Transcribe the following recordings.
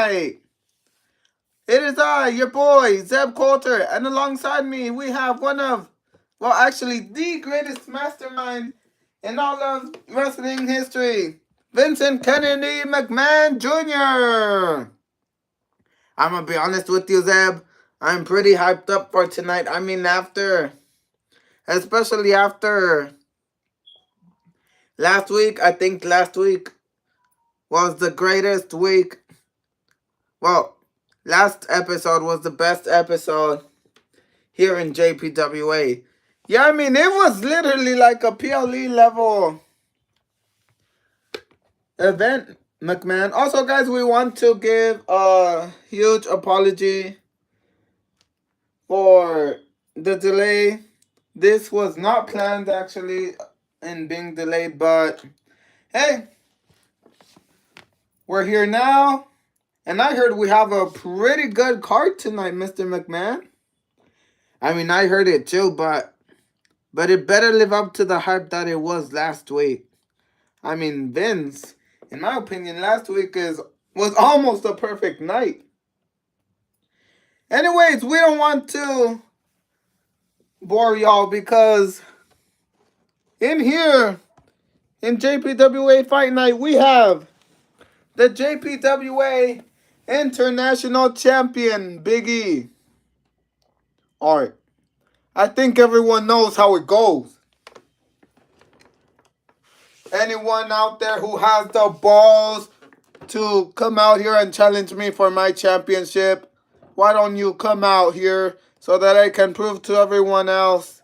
tonight. It is I, your boy, Zeb Coulter, and alongside me we have one of, well, actually the greatest mastermind in all of wrestling history, Vincent Kennedy McMahon Jr. I'm gonna be honest with you, Zeb. I'm pretty hyped up for tonight. I mean, especially after last week. I think last week was the greatest week. Well, last episode was the best episode here in JPWA. Yeah, I mean, it was literally like a PLE level event, McMahon. Also, guys, we want to give a huge apology for the delay. This was not planned, actually, in being delayed, but hey, we're here now. And I heard we have a pretty good card tonight, Mr. McMahon. I mean, I heard it too, but it better live up to the hype that it was last week. I mean, Vince, in my opinion, last week was almost a perfect night. Anyways, we don't want to bore y'all because in here, in JPWA Fight Night, we have the JPWA International Champion, Big E. Alright, I think everyone knows how it goes. Anyone out there who has the balls to come out here and challenge me for my championship, why don't you come out here so that I can prove to everyone else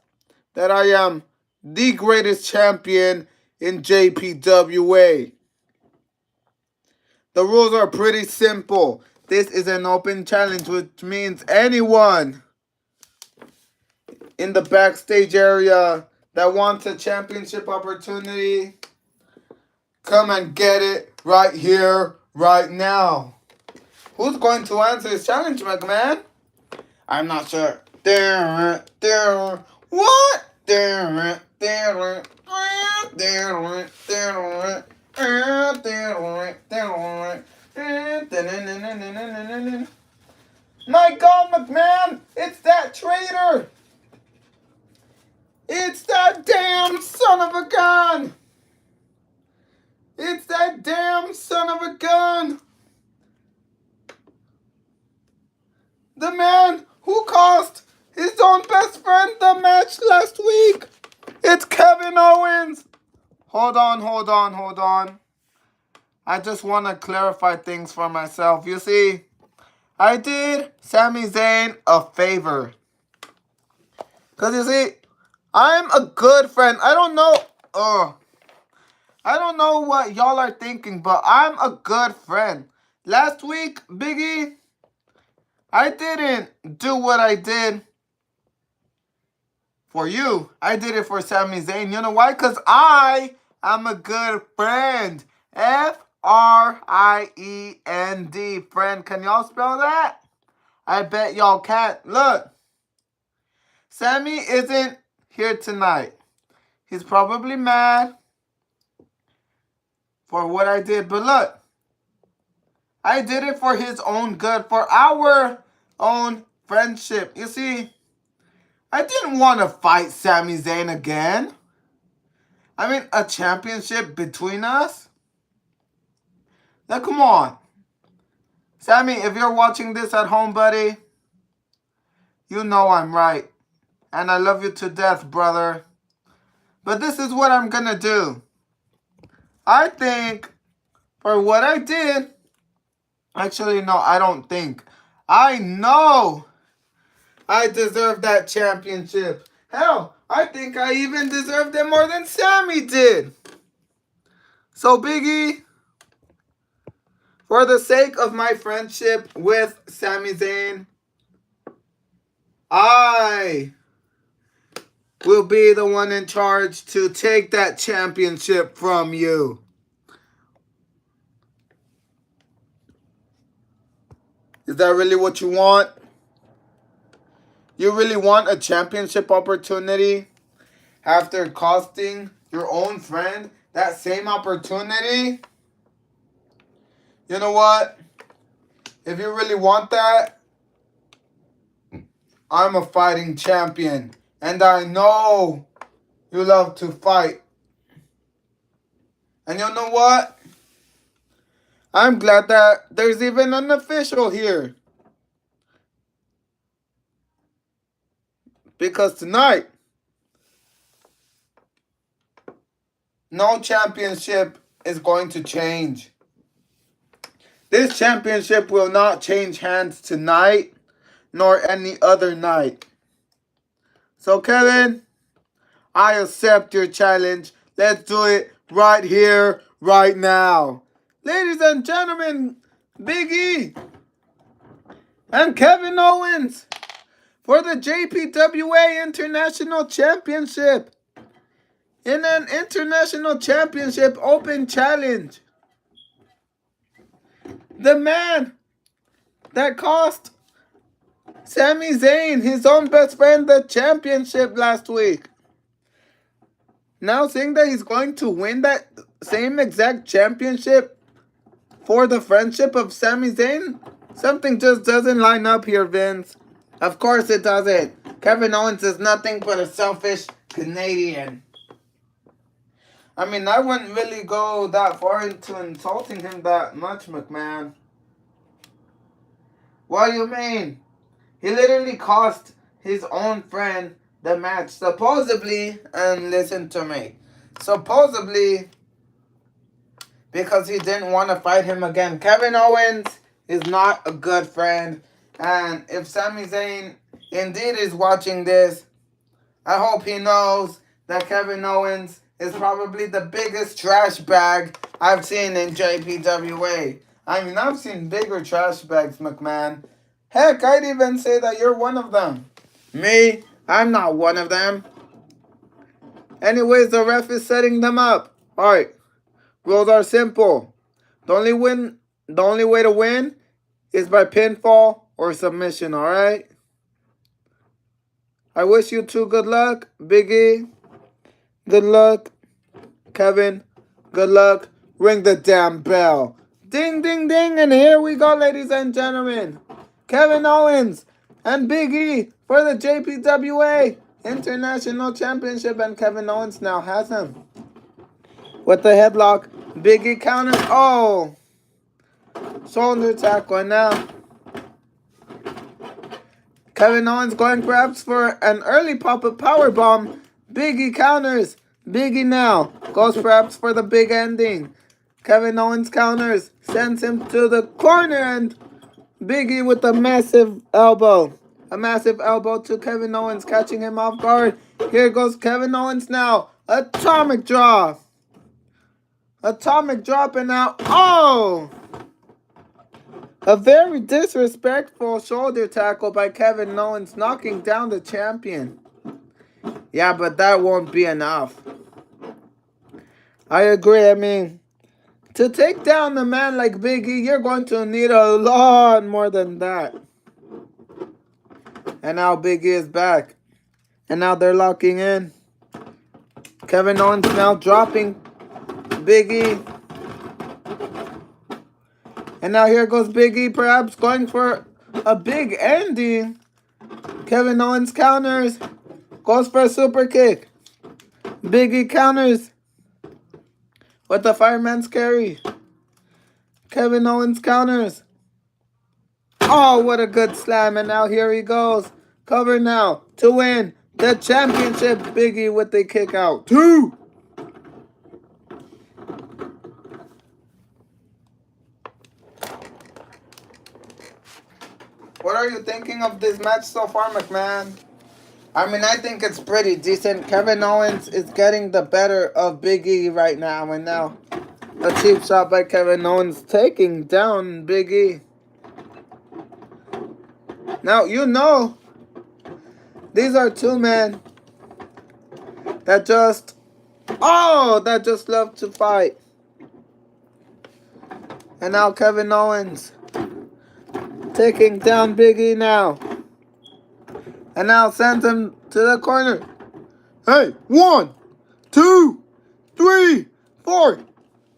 that I am the greatest champion in JPWA. The rules are pretty simple. This is an open challenge, which means anyone in the backstage area that wants a championship opportunity, come and get it right here, right now. Who's going to answer this challenge, McMahon? I'm not sure. What? My God, McMahon! It's that traitor! It's that damn son of a gun! It's that damn son of a gun! The man who cost his own best friend the match last week! It's Kevin Owens! Hold on. I just want to clarify things for myself. You see, I did Sami Zayn a favor. Because you see, I'm a good friend. I don't know what y'all are thinking, but I'm a good friend. Last week, Biggie, I didn't do what I did for you. I did it for Sami Zayn. You know why? Because I am a good friend. F-R-I-E-N-D. Friend. Can y'all spell that? I bet y'all can't. Look. Sami isn't here tonight. He's probably mad for what I did. But look. I did it for his own good. For our own friendship. You see, I didn't want to fight Sami Zayn again. I mean, a championship between us? Now, come on. Sami, if you're watching this at home, buddy, you know I'm right. And I love you to death, brother. But this is what I'm going to do. I think for what I did, actually, no, I don't think. I know I deserve that championship. Hell, I think I even deserved it more than Sami did. So, Biggie, for the sake of my friendship with Sami Zayn, I will be the one in charge to take that championship from you. Is that really what you want? You really want a championship opportunity after costing your own friend that same opportunity? You know what? If you really want that, I'm a fighting champion. And I know you love to fight. And you know what? I'm glad that there's even an official here. Because tonight, no championship is going to change. This championship will not change hands tonight, nor any other night. So Kevin, I accept your challenge. Let's do it right here, right now. Ladies and gentlemen, Big E and Kevin Owens for the JPWA International Championship in an International Championship Open Challenge. The man that cost Sami Zayn, his own best friend, the championship last week. Now saying that he's going to win that same exact championship for the friendship of Sami Zayn? Something just doesn't line up here, Vince. Of course it doesn't. Kevin Owens is nothing but a selfish Canadian. I mean, I wouldn't really go that far into insulting him that much, McMahon. What do you mean? He literally cost his own friend the match, supposedly, and listen to me, supposedly because he didn't want to fight him again. Kevin Owens is not a good friend, and if Sami Zayn indeed is watching this, I hope he knows that Kevin Owens is probably the biggest trash bag I've seen in JPWA. I mean, I've seen bigger trash bags, McMahon. Heck, I'd even say that you're one of them. Me? I'm not one of them. Anyways, the ref is setting them up. Alright. Rules are simple. The only way to win is by pinfall or submission, alright? I wish you two good luck. Big E, good luck. Kevin, good luck. Ring the damn bell. Ding, ding, ding. And here we go, ladies and gentlemen. Kevin Owens and Big E for the JPWA International Championship. And Kevin Owens now has him. With the headlock. Big E counters. Oh. Shoulder tackle. And now Kevin Owens going perhaps for an early pop-up powerbomb. Big E counters. Big E now goes perhaps for the big ending. Kevin Owens counters. Sends him to the corner and Big E with a massive elbow. A massive elbow to Kevin Owens, catching him off guard. Here goes Kevin Owens now. Atomic drop. Atomic drop and now. Oh! A very disrespectful shoulder tackle by Kevin Owens, knocking down the champion. Yeah, but that won't be enough. I agree. I mean, to take down a man like Big E, you're going to need a lot more than that. And now Big E is back. And now they're locking in. Kevin Owens now dropping Big E. And now here goes Big E, perhaps going for a big ending. Kevin Owens counters. Goes for a super kick. Big E counters with the fireman's carry. Kevin Owens counters. Oh, what a good slam. And now here he goes. Cover now to win the championship. Big E with the kick out. 2. What are you thinking of this match so far, McMahon? I mean, I think it's pretty decent. Kevin Owens is getting the better of Big E right now. And now a cheap shot by Kevin Owens taking down Big E. Now, you know, these are two men that just love to fight. And now Kevin Owens taking down Big E now. And now sends him to the corner. Hey, 1, 2, 3, 4.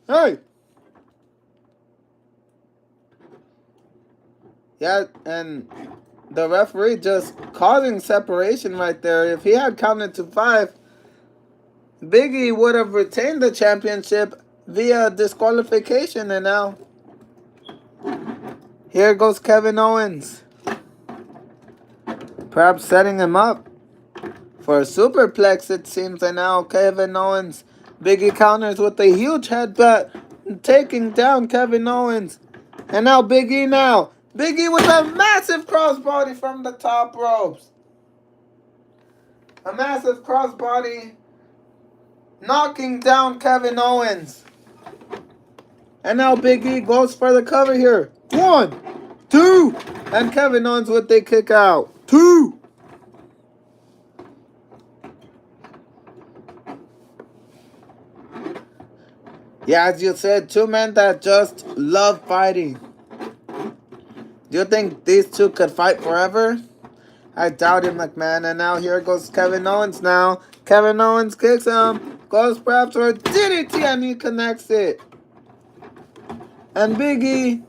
Hey. Yeah, and the referee just causing separation right there. If he had counted to 5, Big E would have retained the championship via disqualification. And now, here goes Kevin Owens. Perhaps setting him up for a superplex, it seems. And now Kevin Owens, Big E counters with a huge headbutt, taking down Kevin Owens. And now Big E now. Big E with a massive crossbody from the top ropes. A massive crossbody knocking down Kevin Owens. And now Big E goes for the cover here. 1, 2. And Kevin Owens with the kick out. 2. Yeah, as you said, 2 men that just love fighting. Do you think these 2 could fight forever? I doubt it, McMahon. And now here goes Kevin Owens now. Kevin Owens kicks him. Goes perhaps for a DDT and he connects it. And Big E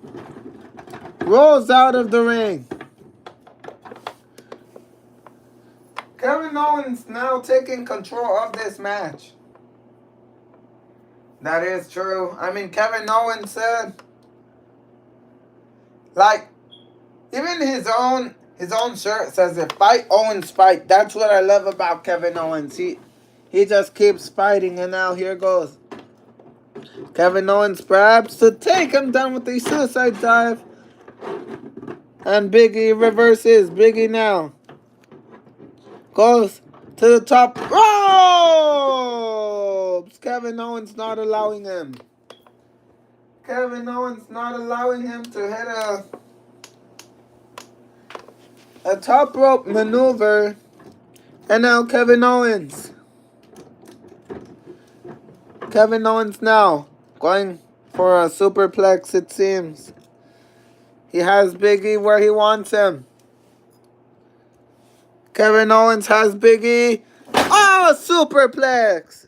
rolls out of the ring. Kevin Owens now taking control of this match. That is true. I mean, Kevin Owens said, like, even his own shirt says it. Fight Owens, fight. That's what I love about Kevin Owens. He just keeps fighting. And now here goes Kevin Owens perhaps to take him down with a suicide dive. And Big E reverses. Big E now goes to the top ropes. Kevin Owens not allowing him. Kevin Owens not allowing him to hit a top rope maneuver. And now Kevin Owens. Kevin Owens now going for a superplex, it seems. He has Big E where he wants him. Kevin Owens has Big E. Oh, superplex.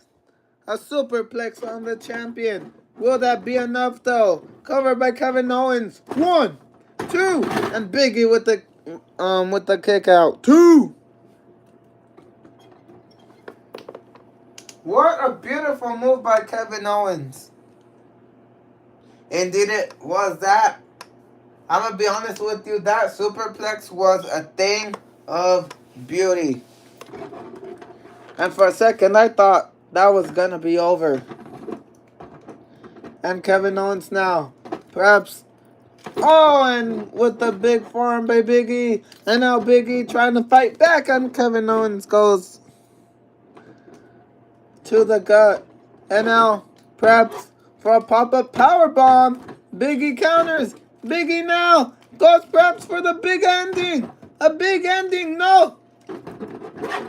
A superplex on the champion. Will that be enough though? Covered by Kevin Owens. 1, 2, and Big E with the kick out. 2. What a beautiful move by Kevin Owens. Indeed it was that. I'm going to be honest with you. That superplex was a thing of beauty. And for a second I thought that was going to be over. And Kevin Owens now. Perhaps. Oh, and with the big forearm by Big E. And now Big E trying to fight back. And Kevin Owens goes to the gut. And now, perhaps for a pop-up powerbomb. Big E counters. Big E now goes perhaps for the big ending. A big ending. No.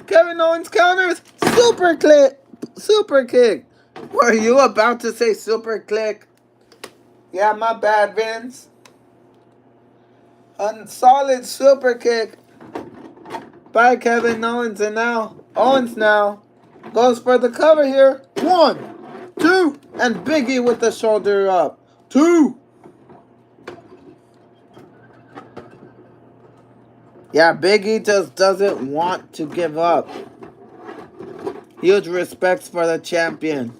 Kevin Owens counters. Super kick. Were you about to say super click? Yeah, my bad, Vince. A solid super kick by Kevin Owens. And now, Owens now goes for the cover here. 1, 2, and Big E with the shoulder up. 2. Yeah, Big E just doesn't want to give up. Huge respects for the champion.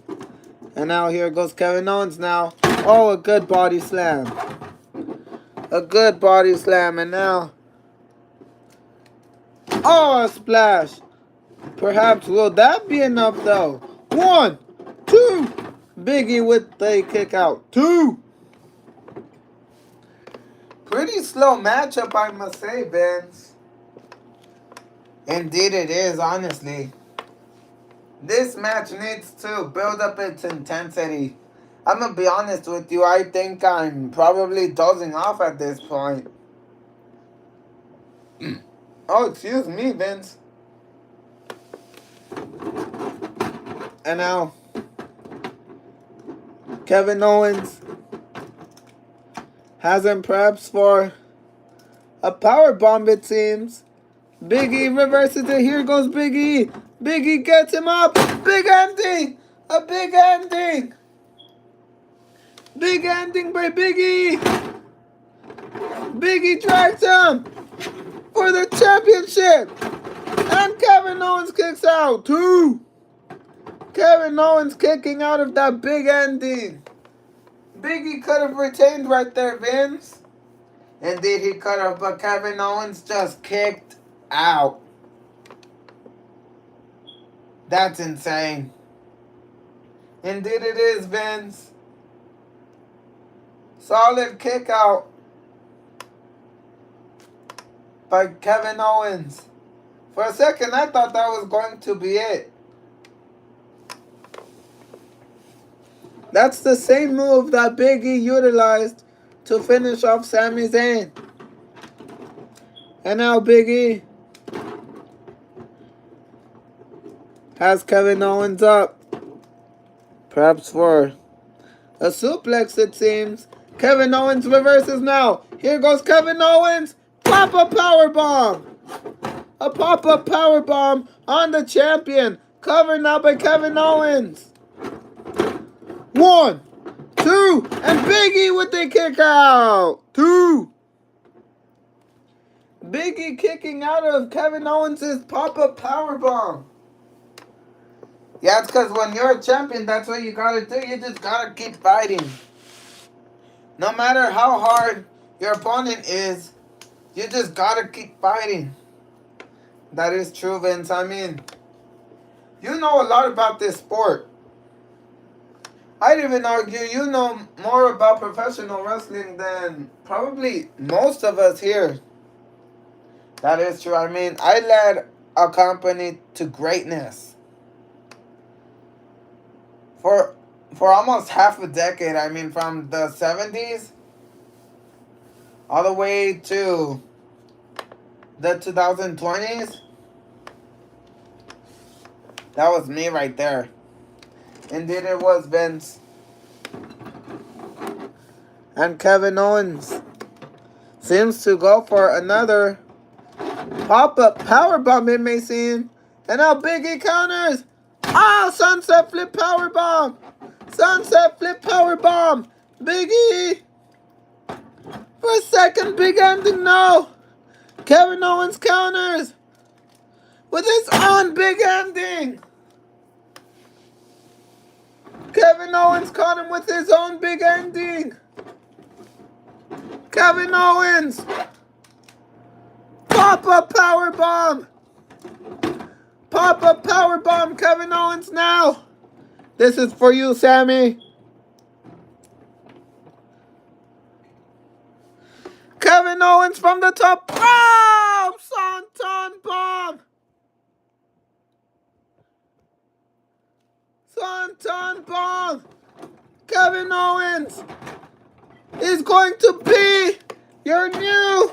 And now here goes Kevin Owens now. Oh, a good body slam. A good body slam. And now, oh, a splash. Perhaps will that be enough though? 1, 2. Big E with the kick out. 2. Pretty slow matchup, I must say, Vince. Indeed it is, honestly. This match needs to build up its intensity. I'm going to be honest with you. I think I'm probably dozing off at this point. Oh, excuse me, Vince. And now, Kevin Owens has him perhaps for a power bomb, it seems. Big E reverses it. Here goes Big E. Big E gets him up. Big ending. A big ending. Big ending by Big E. Biggie drags him for the championship. And Kevin Owens kicks out. 2. Kevin Owens kicking out of that big ending. Biggie could have retained right there, Vince. Indeed, he could have, but Kevin Owens just kicked out. That's insane. Indeed it is, Vince. Solid kick out by Kevin Owens. For a second, I thought that was going to be it. That's the same move that Big E utilized to finish off Sami Zayn. And now Big E has Kevin Owens up. Perhaps for a suplex, it seems. Kevin Owens reverses now. Here goes Kevin Owens. Pop-up powerbomb. A pop-up powerbomb on the champion. Covered now by Kevin Owens. 1, 2, and Big E with the kick out. 2. Big E kicking out of Kevin Owens' pop-up powerbomb. Yeah, it's because when you're a champion, that's what you gotta do. You just gotta keep fighting. No matter how hard your opponent is, you just gotta keep fighting. That is true, Vince. I mean, you know a lot about this sport. I'd even argue you know more about professional wrestling than probably most of us here. That is true. I mean, I led a company to greatness for almost half a decade. I mean, from the 70s all the way to the 2020s. That was me right there. Indeed it was, Vince. And Kevin Owens seems to go for another pop-up powerbomb, it may seem. And now Big E counters. Ah, sunset flip powerbomb. Sunset flip powerbomb. Big E. For a second, big ending, no. Kevin Owens counters with his own big ending. Kevin Owens caught him with his own big ending. Kevin Owens. Pop-up powerbomb. Pop-up powerbomb, Kevin Owens now. This is for you, Sami. Kevin Owens from the top. Oh, Swanton bomb. Swanton bomb. Kevin Owens is going to be your new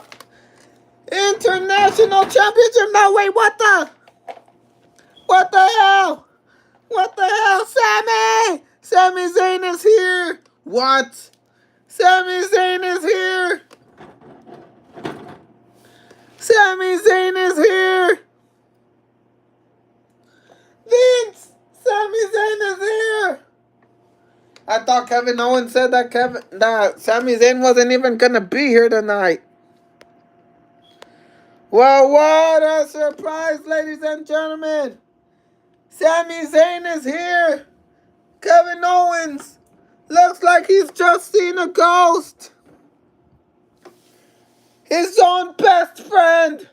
international championship. No, wait, what the? What the hell? What the hell, Sami? Sami Zayn is here. What? Sami Zayn is here. Sami Zayn is here. Vince, Sami Zayn is here. I thought Kevin Owens said that Sami Zayn wasn't even gonna be here tonight. Well, what a surprise, ladies and gentlemen. Sami Zayn is here. Kevin Owens looks like he's just seen a ghost. His own best friend.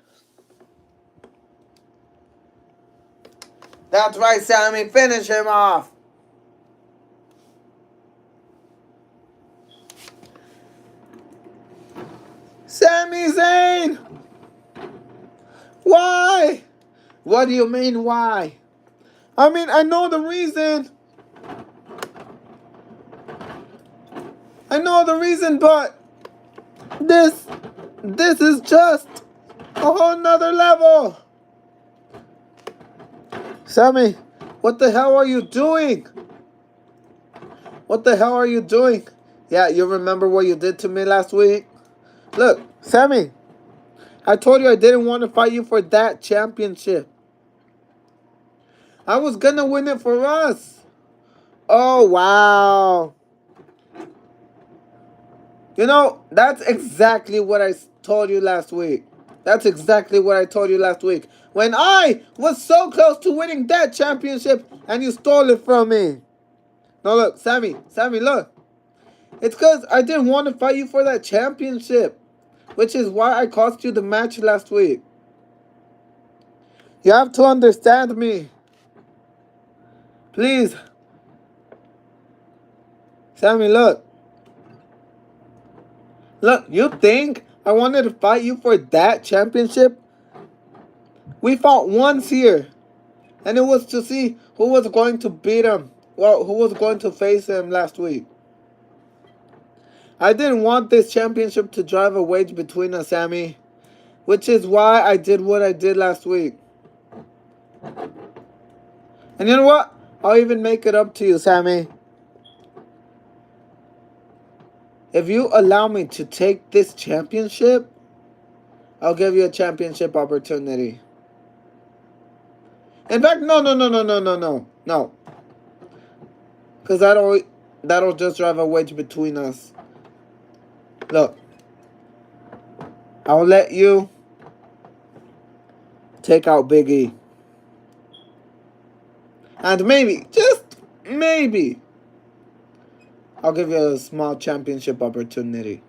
That's right, Sami. Finish him off. Sami Zayn. Why? What do you mean, why? I mean, I know the reason. But this is just a whole nother level. Sami, what the hell are you doing? What the hell are you doing? Yeah, you remember what you did to me last week? Look, Sami, I told you I didn't want to fight you for that championship. I was gonna win it for us. Oh, wow. You know, that's exactly what I told you last week. That's exactly what I told you last week. When I was so close to winning that championship and you stole it from me. No, look, Sammy, look. It's because I didn't want to fight you for that championship. Which is why I cost you the match last week. You have to understand me. Please. Sammy, look. Look, you think I wanted to fight you for that championship? We fought once here. And it was to see who was going to beat him. Well, who was going to face him last week. I didn't want this championship to drive a wedge between us, Sammy. Which is why I did what I did last week. And you know what? I'll even make it up to you, Sammy. If you allow me to take this championship, I'll give you a championship opportunity. In fact, no. Because that'll just drive a wedge between us. Look. I'll let you take out Big E. And maybe, just maybe, I'll give you a small championship opportunity.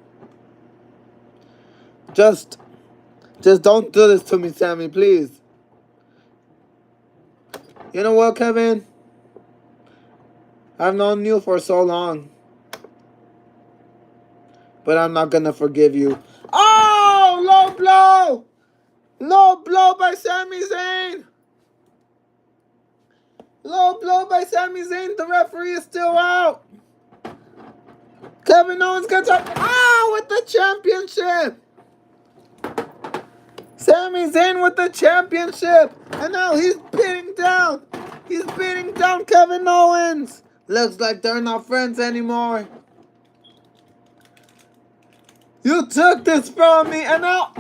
Just don't do this to me, Sammy, please. You know what, Kevin? I've known you for so long. But I'm not gonna forgive you. Oh, low blow! Low blow by Sami Zayn! Low blow by Sami Zayn. The referee is still out. Kevin Owens gets up. With the championship. Sami Zayn with the championship. And now he's beating down. He's beating down Kevin Owens. Looks like they're not friends anymore. You took this from me and now,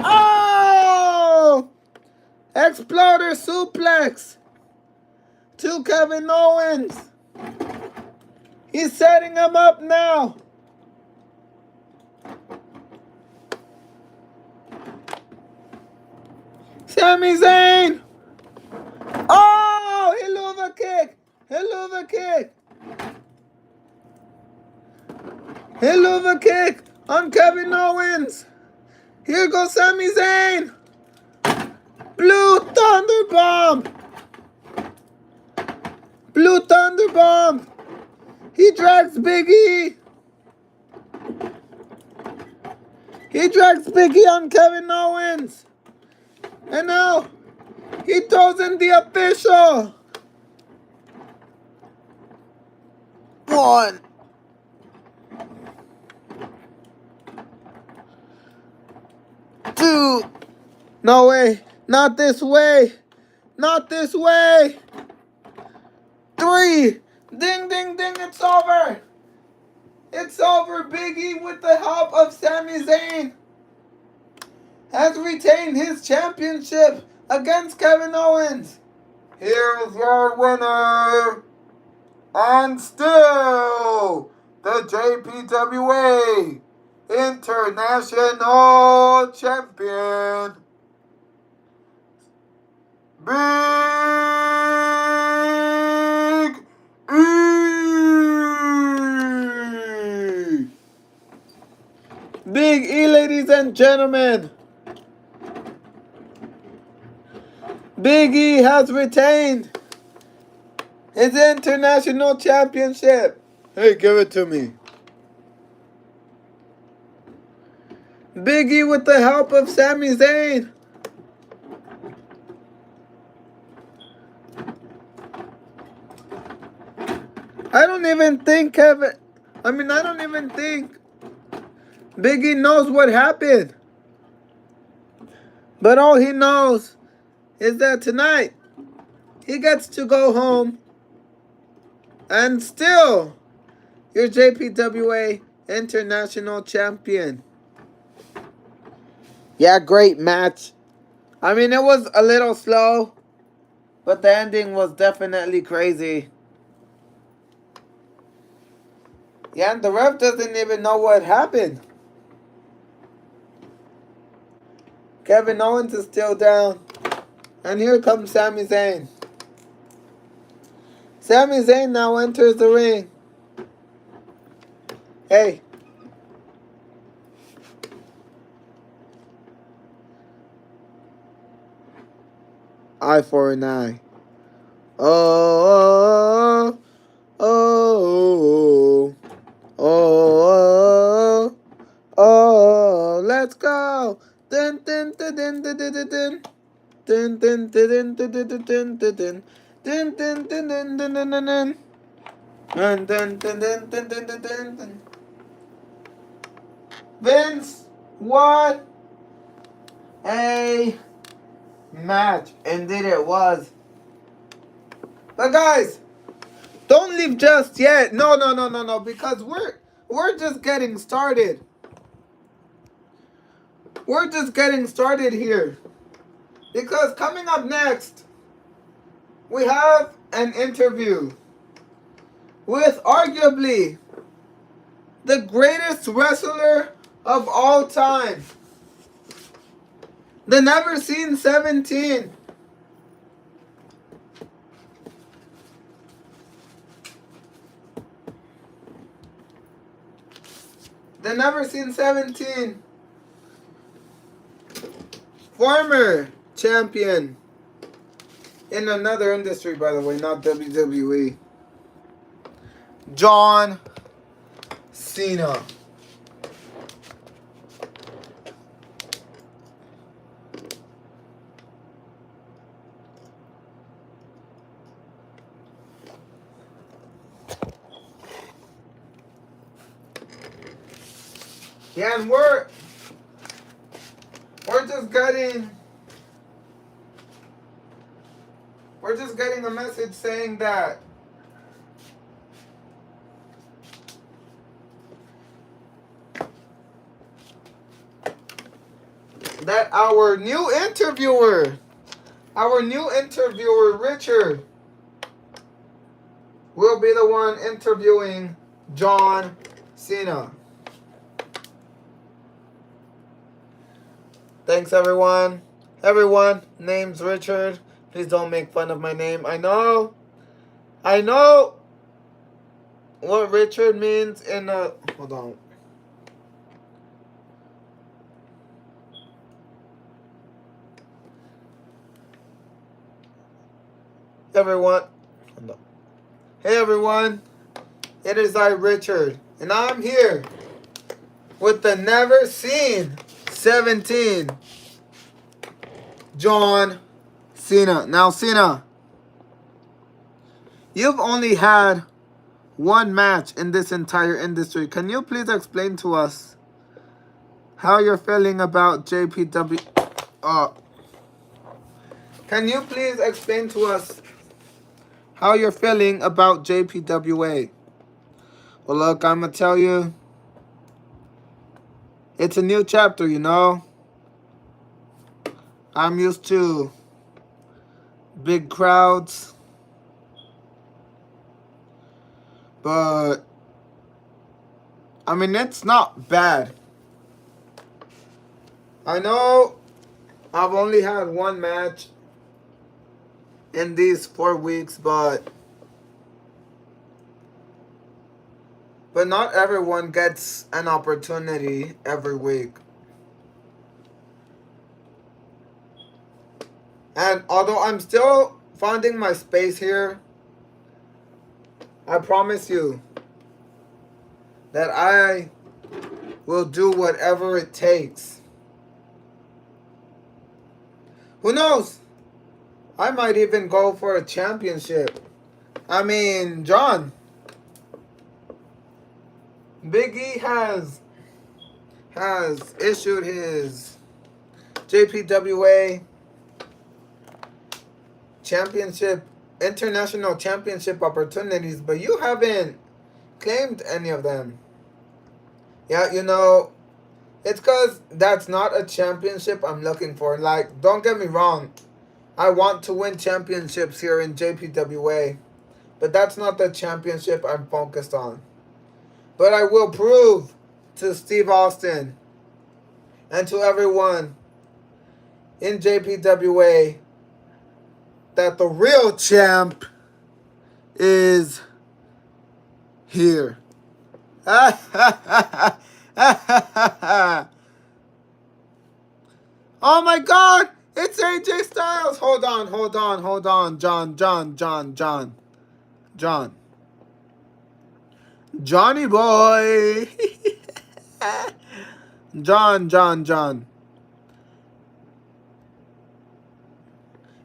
Exploder suplex to Kevin Owens. He's setting him up now. Sami Zayn. Helluva kick. Helluva kick. Helluva kick on Kevin Owens. Here goes Sami Zayn. Blue Thunder Bomb. Blue Thunder Bomb. He drags Big E. He drags Big E on Kevin Owens. And now he throws in the official. 1. Two. No way. Not this way. Not this way. 3. Ding, ding, ding. It's over. It's over. Big E, with the help of Sami Zayn, has retained his championship against Kevin Owens. Here's your winner. And still, the JPWA International Champion, Big E. Big E, ladies and gentlemen. Big E has retained his international championship. Hey, give it to me. Big E with the help of Sami Zayn. I don't even think Big E knows what happened. But all he knows is that tonight he gets to go home and still your JPWA International Champion. Yeah, great match. I mean, it was a little slow, but the ending was definitely crazy. Yeah, and the ref doesn't even know what happened. Kevin Owens is still down. And here comes Sami Zayn. Sami Zayn now enters the ring. Hey. I for an eye. Oh, oh, oh, oh, let's go. Dun, dun, dun, dun, dun, dun, dun. Dun, dun, dun, dun, dun, dun, dun, dun, dun. Dun, dun, dun, dun, dun, dun, dun, dun. Dun, dun, dun, dun, dun, dun, dun, dun, dun. Vince, what a match. Indeed it was. But guys, don't leave just yet. No, because we're just getting started. We're just getting started here. Because coming up next, we have an interview with arguably the greatest wrestler of all time. The Never Seen 17. The Never Seen 17. Former champion. In another industry, by the way, not WWE. John Cena. Yeah, and we're just getting a message saying that our new interviewer, Richard, will be the one interviewing John Cena. Thanks, everyone. Everyone, name's Richard. Please don't make fun of my name. I know what Richard means in a... Hold on. Everyone. Hey, everyone. It is I, Richard. And I'm here with the Never Seen 17, John Cena. Now, Cena, you've only had one match in this entire industry. Can you please explain to us how you're feeling about JPW? Can you please explain to us how you're feeling about JPWA? Well, look, I'm going to tell you, it's a new chapter, you know. I'm used to big crowds, but I mean, it's not bad. I know I've only had one match in these 4 weeks, but not everyone gets an opportunity every week. And although I'm still finding my space here, I promise you that I will do whatever it takes. Who knows? I might even go for a championship. I mean, John, Big E has issued his JPWA Championship, International Championship opportunities, but you haven't claimed any of them. Yeah, you know, it's because that's not a championship I'm looking for. Like, don't get me wrong. I want to win championships here in JPWA, but that's not the championship I'm focused on. But I will prove to Steve Austin and to everyone in JPWA that the real champ is here. Oh my God! It's AJ Styles! Hold on. John. Johnny boy! John.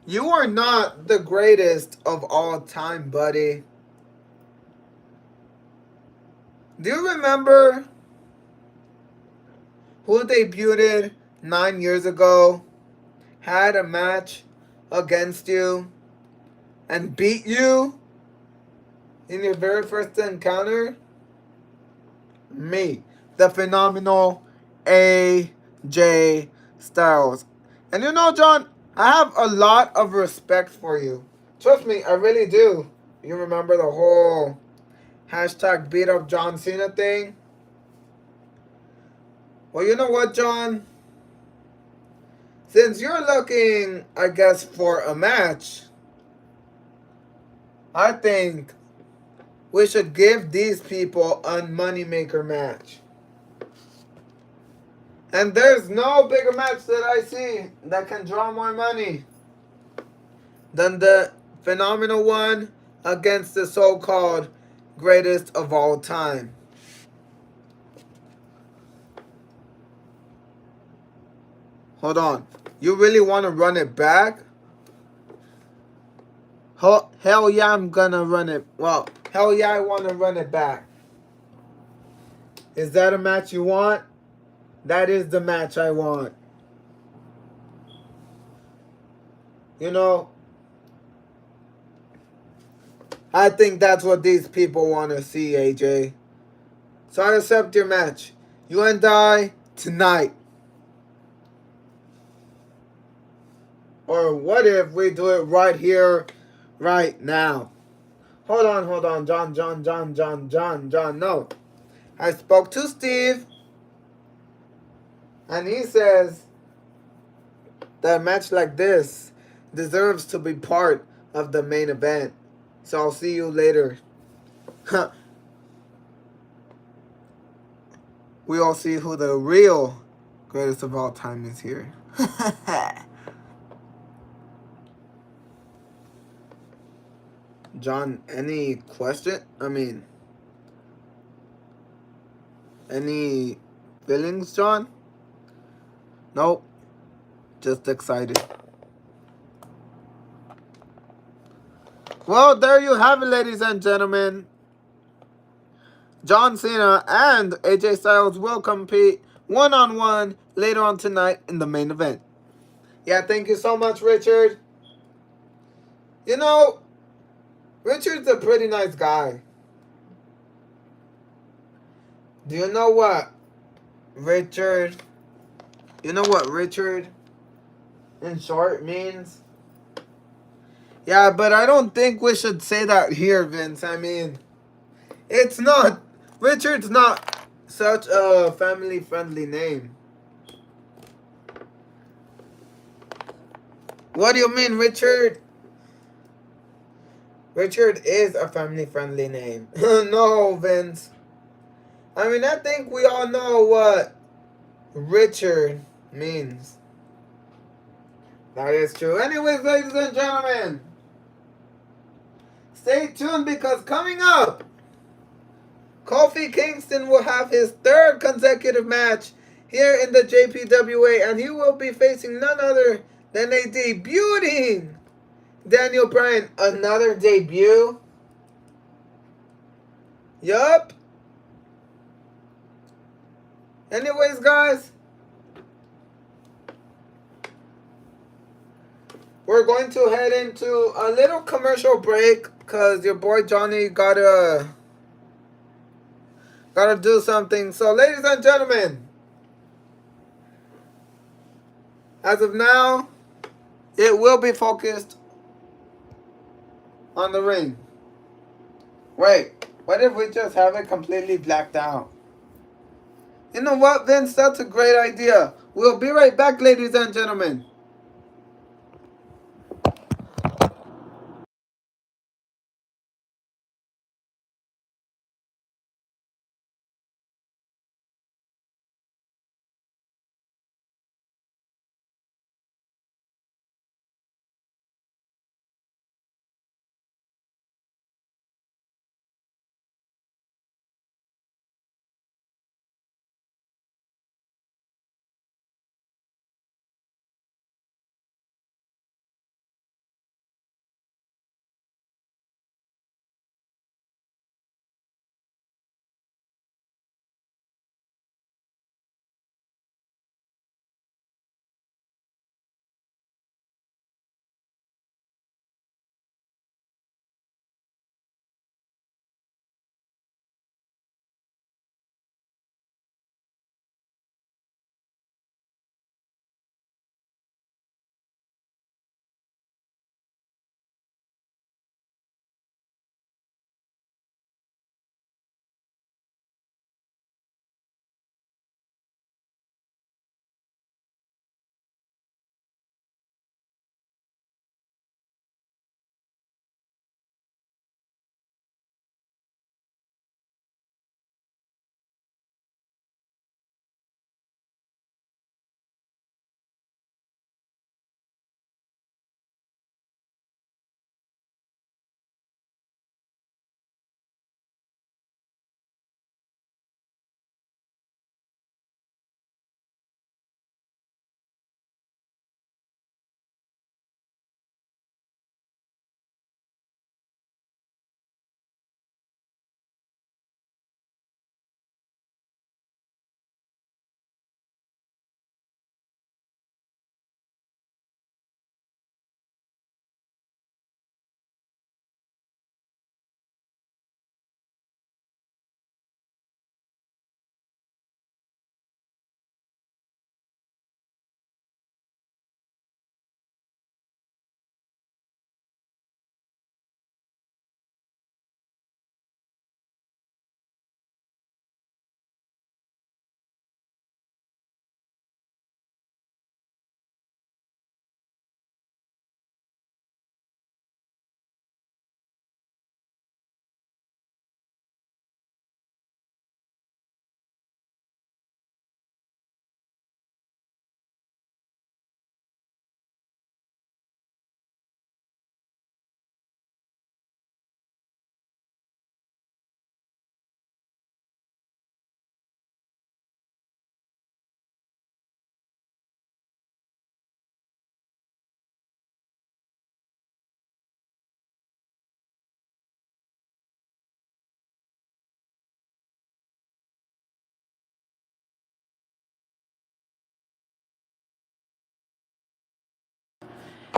You are not the greatest of all time, buddy. Do you remember who debuted 9 years ago, had a match against you, and beat you in your very first encounter? Me, the phenomenal AJ Styles. And you know, John, I have a lot of respect for you. Trust me, I really do. You remember the whole hashtag beat up John Cena thing? Well, you know what, John? Since you're looking, I guess, for a match, I think we should give these people a moneymaker match. And there's no bigger match that I see that can draw more money than the phenomenal one against the so-called greatest of all time. Hold on. You really want to run it back? Hell yeah, I'm gonna run it. Well, hell yeah, I want to run it back. Is that a match you want? That is the match I want. You know, I think that's what these people want to see, AJ. So I accept your match. You and I, tonight. Or what if we do it right here, right now? Hold on. John. No. I spoke to Steve. And he says that a match like this deserves to be part of the main event. So I'll see you later. We all see who the real greatest of all time is here. John, any question? Any feelings, John? Nope. Just excited. Well, there you have it, ladies and gentlemen. John Cena and AJ Styles will compete one-on-one later on tonight in the main event. Yeah, thank you so much, Richard. You know, Richard's a pretty nice guy. Do you know what Richard... You know what Richard, in short, means? Yeah, but I don't think we should say that here, Vince. It's not... Richard's not such a family-friendly name. What do you mean, Richard? Richard is a family-friendly name. No, Vince. I think we all know what Richard means. That is true. Anyways, ladies and gentlemen, stay tuned because coming up, Kofi Kingston will have his third consecutive match here in the JPWA, and he will be facing none other than a debuting Daniel Bryan. Another debut? Yup. Anyways, guys, we're going to head into a little commercial break because your boy Johnny gotta do something. So, ladies and gentlemen, as of now, it will be focused on the ring. Wait, what if we just have it completely blacked out? You know what, Vince? That's a great idea. We'll be right back, ladies and gentlemen.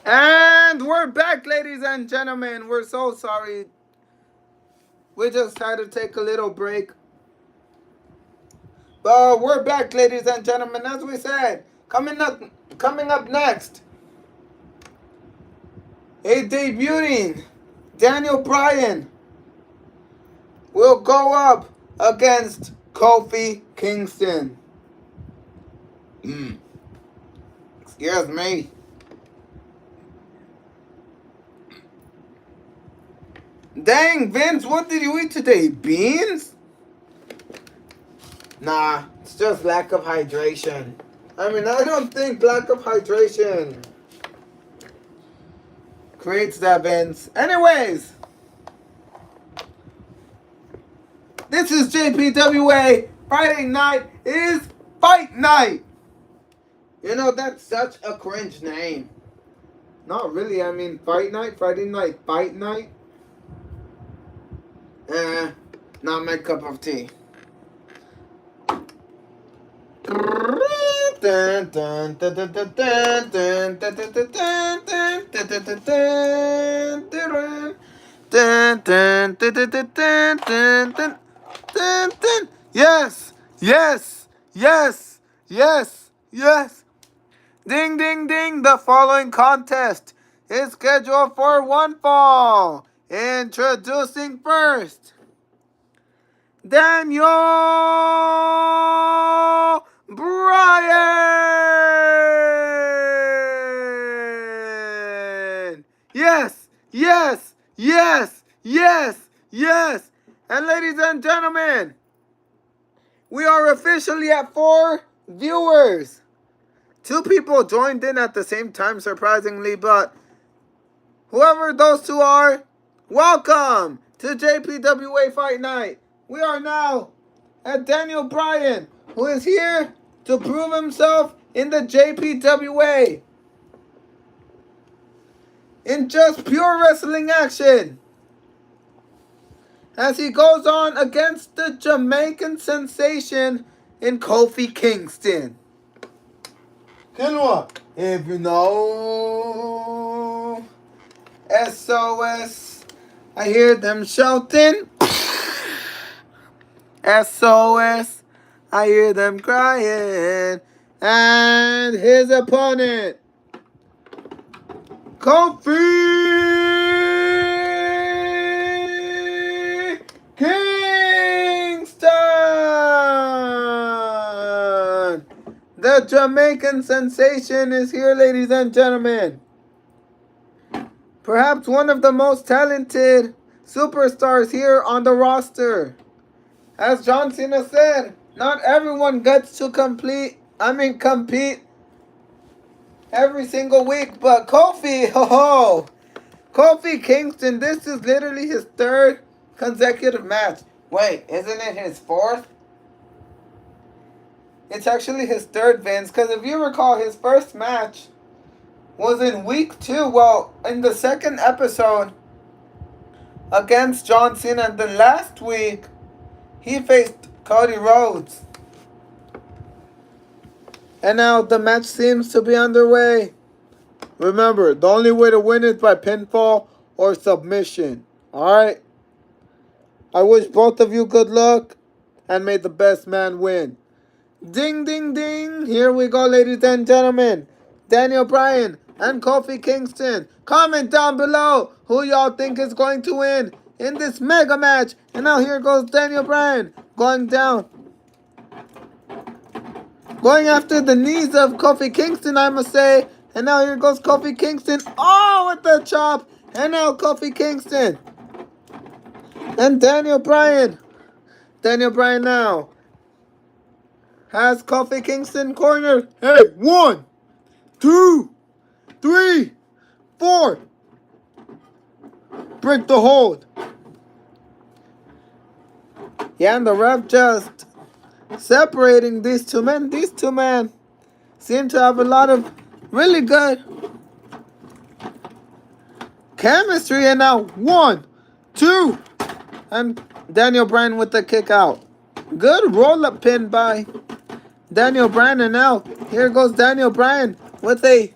And we're back, ladies and gentlemen. We're so sorry. We just had to take a little break. But we're back, ladies and gentlemen. As we said, coming up next, a debuting Daniel Bryan will go up against Kofi Kingston. Excuse me. Dang, Vince, what did you eat today? Beans? Nah, it's just lack of hydration. I mean, I don't think lack of hydration creates that, Vince. Anyways, this is JPWA. Friday night is fight night. You know, that's such a cringe name. Not really, I mean, fight night, Friday night, fight night. Not my cup of tea. Yes, yes, yes, yes, yes. Ding, ding, ding. The following contest is scheduled for one fall. Introducing first, Daniel Bryan. Yes, yes, yes, yes, yes. And ladies and gentlemen, we are officially at 4 viewers. 2 people joined in at the same time, surprisingly, but whoever those 2 are, welcome to JPWA Fight Night. We are now at Daniel Bryan, who is here to prove himself in the JPWA in just pure wrestling action, as he goes on against the Jamaican sensation in Kofi Kingston. If you know SOS, I hear them shouting. SOS, I hear them crying. And his opponent, Kofi Kingston. The Jamaican sensation is here, ladies and gentlemen. Perhaps one of the most talented superstars here on the roster. As John Cena said, not everyone gets to compete every single week, but Kofi, Kofi Kingston, this is literally his 3rd consecutive match. Wait, isn't it his 4th? It's actually his 3rd, Vince, because if you recall, his first match was in week 2. Well, in the 2nd episode against John Cena. The last week, he faced Cody Rhodes. And now the match seems to be underway. Remember, the only way to win is by pinfall or submission. Alright? I wish both of you good luck, and may the best man win. Ding, ding, ding. Here we go, ladies and gentlemen. Daniel Bryan and Kofi Kingston. Comment down below who y'all think is going to win in this mega match. And now here goes Daniel Bryan going down. Going after the knees of Kofi Kingston, I must say. And now here goes Kofi Kingston. Oh, with the chop. And now Kofi Kingston. And Daniel Bryan. Daniel Bryan now has Kofi Kingston cornered. Hey, 1, 2, 3, 4. Break the hold. Yeah, and the ref just separating these 2 men. These 2 men seem to have a lot of really good chemistry. And now 1, 2. And Daniel Bryan with the kick out. Good roll-up pin by Daniel Bryan. And now here goes Daniel Bryan with a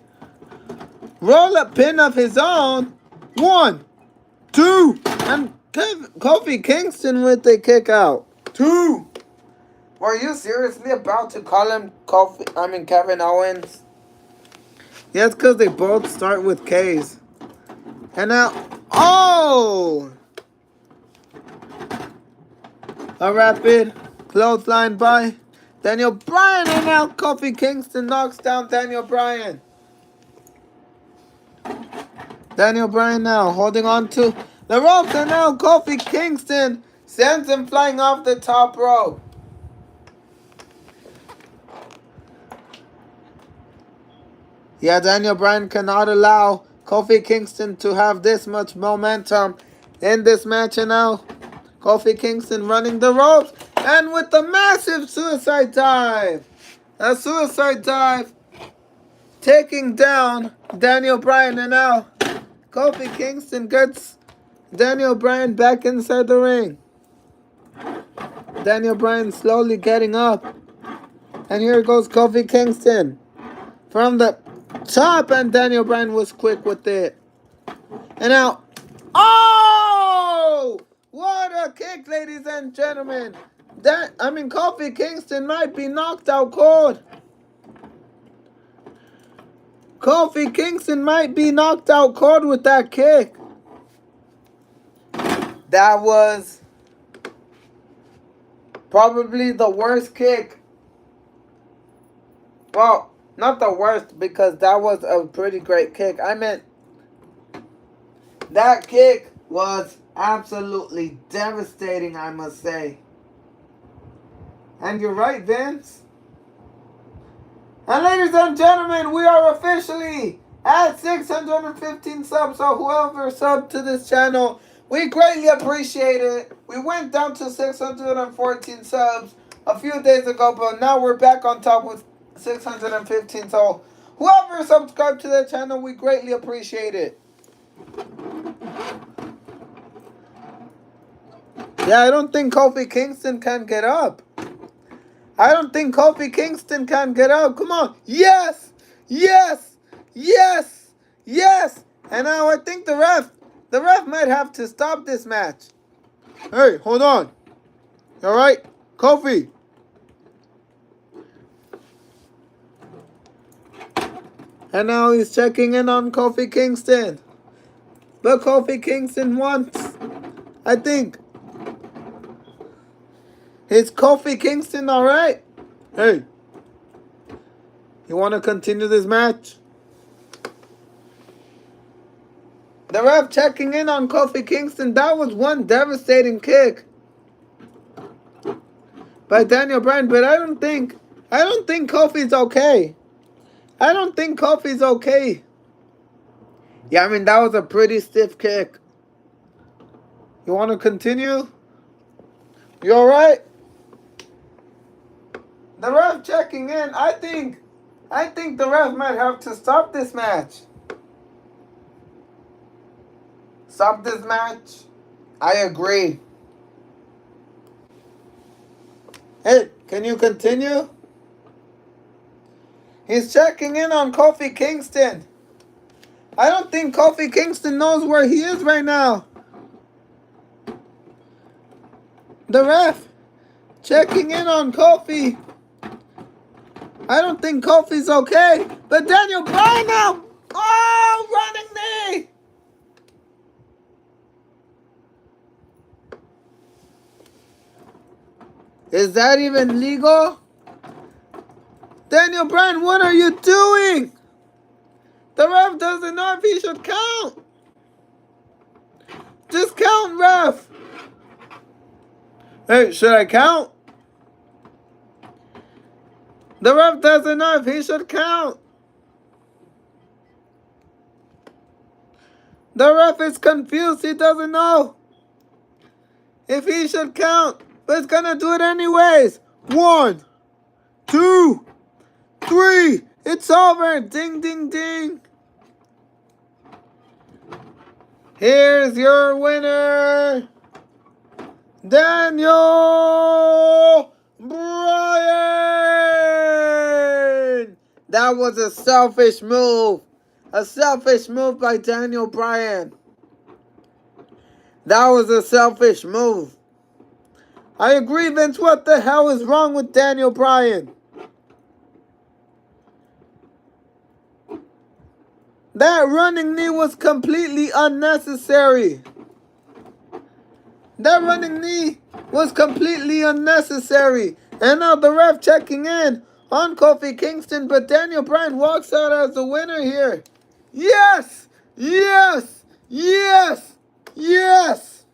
roll up pin of his own. 1, 2, and Kofi Kingston with the kick out. 2. Were you seriously about to call him Kevin Owens? Yes, because they both start with K's. And now, oh! A rapid clothesline by Daniel Bryan, and now Kofi Kingston knocks down Daniel Bryan. Daniel Bryan now holding on to the ropes, and now Kofi Kingston sends him flying off the top rope. Yeah, Daniel Bryan cannot allow Kofi Kingston to have this much momentum in this match, and now Kofi Kingston running the ropes, and with the massive suicide dive. A suicide dive taking down Daniel Bryan, and now Kofi Kingston gets Daniel Bryan back inside the ring. Daniel Bryan slowly getting up, and here goes Kofi Kingston from the top, and Daniel Bryan was quick with it. And now, oh! What a kick, ladies and gentlemen. Kofi Kingston might be knocked out cold. Kofi Kingston might be knocked out cold with that kick. That was probably the worst kick. Well, not the worst, because that was a pretty great kick. I meant that kick was absolutely devastating, I must say. And you're right, Vince. And ladies and gentlemen, we are officially at 615 subs. So whoever subbed to this channel, we greatly appreciate it. We went down to 614 subs a few days ago, but now we're back on top with 615. So whoever subscribed to the channel, we greatly appreciate it. Yeah, I don't think Kofi Kingston can get up. I don't think Kofi Kingston can get up. Come on. Yes! Yes! Yes! Yes! And now I think the ref might have to stop this match. Hey, hold on. All right? Kofi. And now he's checking in on Kofi Kingston. But Kofi Kingston wants, I think. Is Kofi Kingston alright? Hey. You want to continue this match? The ref checking in on Kofi Kingston. That was one devastating kick by Daniel Bryan, but I don't think Kofi's okay. I don't think Kofi's okay. Yeah, that was a pretty stiff kick. You want to continue? You alright? The ref checking in. I think the ref might have to stop this match. Stop this match. I agree. Hey, can you continue? He's checking in on Kofi Kingston. I don't think Kofi Kingston knows where he is right now. The ref checking in on Kofi. I don't think Kofi's okay. But Daniel Bryan now. Oh, running knee. Is that even legal? Daniel Bryan, what are you doing? The ref doesn't know if he should count. Just count, ref. Hey, should I count? The ref doesn't know if he should count. The ref is confused. He doesn't know if he should count. But he's going to do it anyways. 1, 2, 3. It's over. Ding, ding, ding. Here's your winner, Daniel Bryan. That was a selfish move. A selfish move by Daniel Bryan. That was a selfish move. I agree, Vince. What the hell is wrong with Daniel Bryan? That running knee was completely unnecessary. That running knee was completely unnecessary. And now the ref checking in on Kofi Kingston, but Daniel Bryan walks out as the winner here. Yes! Yes! Yes! Yes!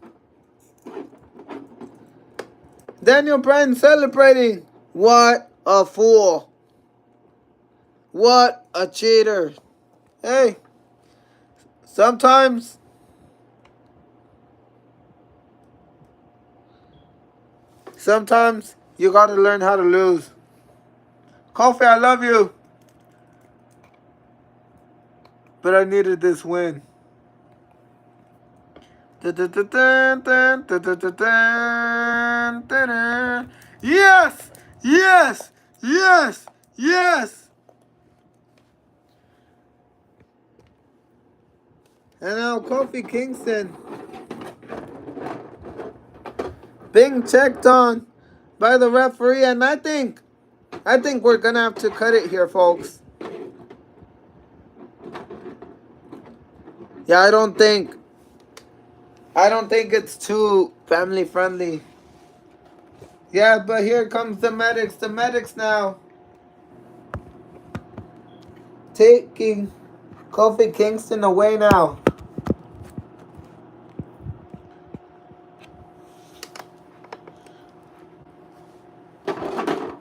Daniel Bryan celebrating. What a fool. What a cheater. Hey, sometimes you gotta learn how to lose. Kofi, I love you. But I needed this win. Yes! Yes! Yes! Yes! And now Kofi Kingston being checked on by the referee, and I think we're gonna have to cut it here, folks. Yeah, I don't think it's too family friendly. Yeah, but here comes the medics. The medics now taking Kofi Kingston away now.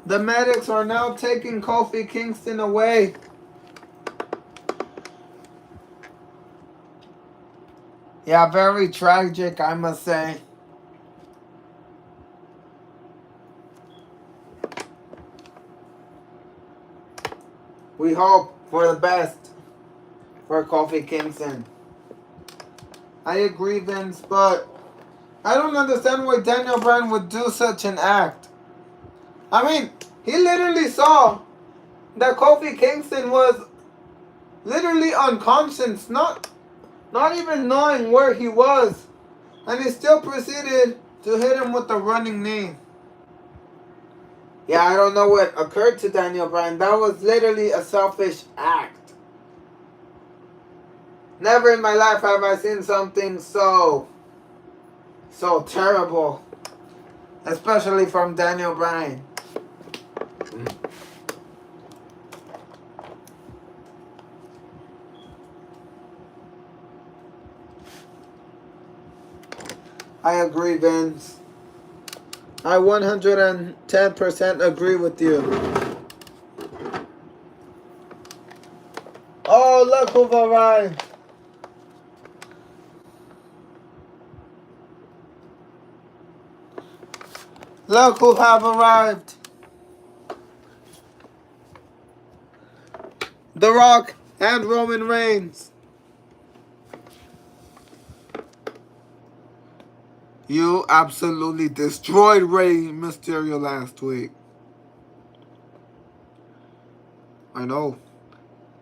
The medics are now taking Kofi Kingston away. Yeah, very tragic, I must say. We hope for the best for Kofi Kingston. I agree, Vince, but I don't understand why Daniel Bryan would do such an act. I mean, he literally saw that Kofi Kingston was literally unconscious, not even knowing where he was. And he still proceeded to hit him with the running knee. Yeah, I don't know what occurred to Daniel Bryan. That was literally a selfish act. Never in my life have I seen something so terrible. Especially from Daniel Bryan. I agree, Vince. I 110% agree with you. Oh, look who've arrived. Look who have arrived. The Rock and Roman Reigns. You absolutely destroyed Rey Mysterio last week. I know.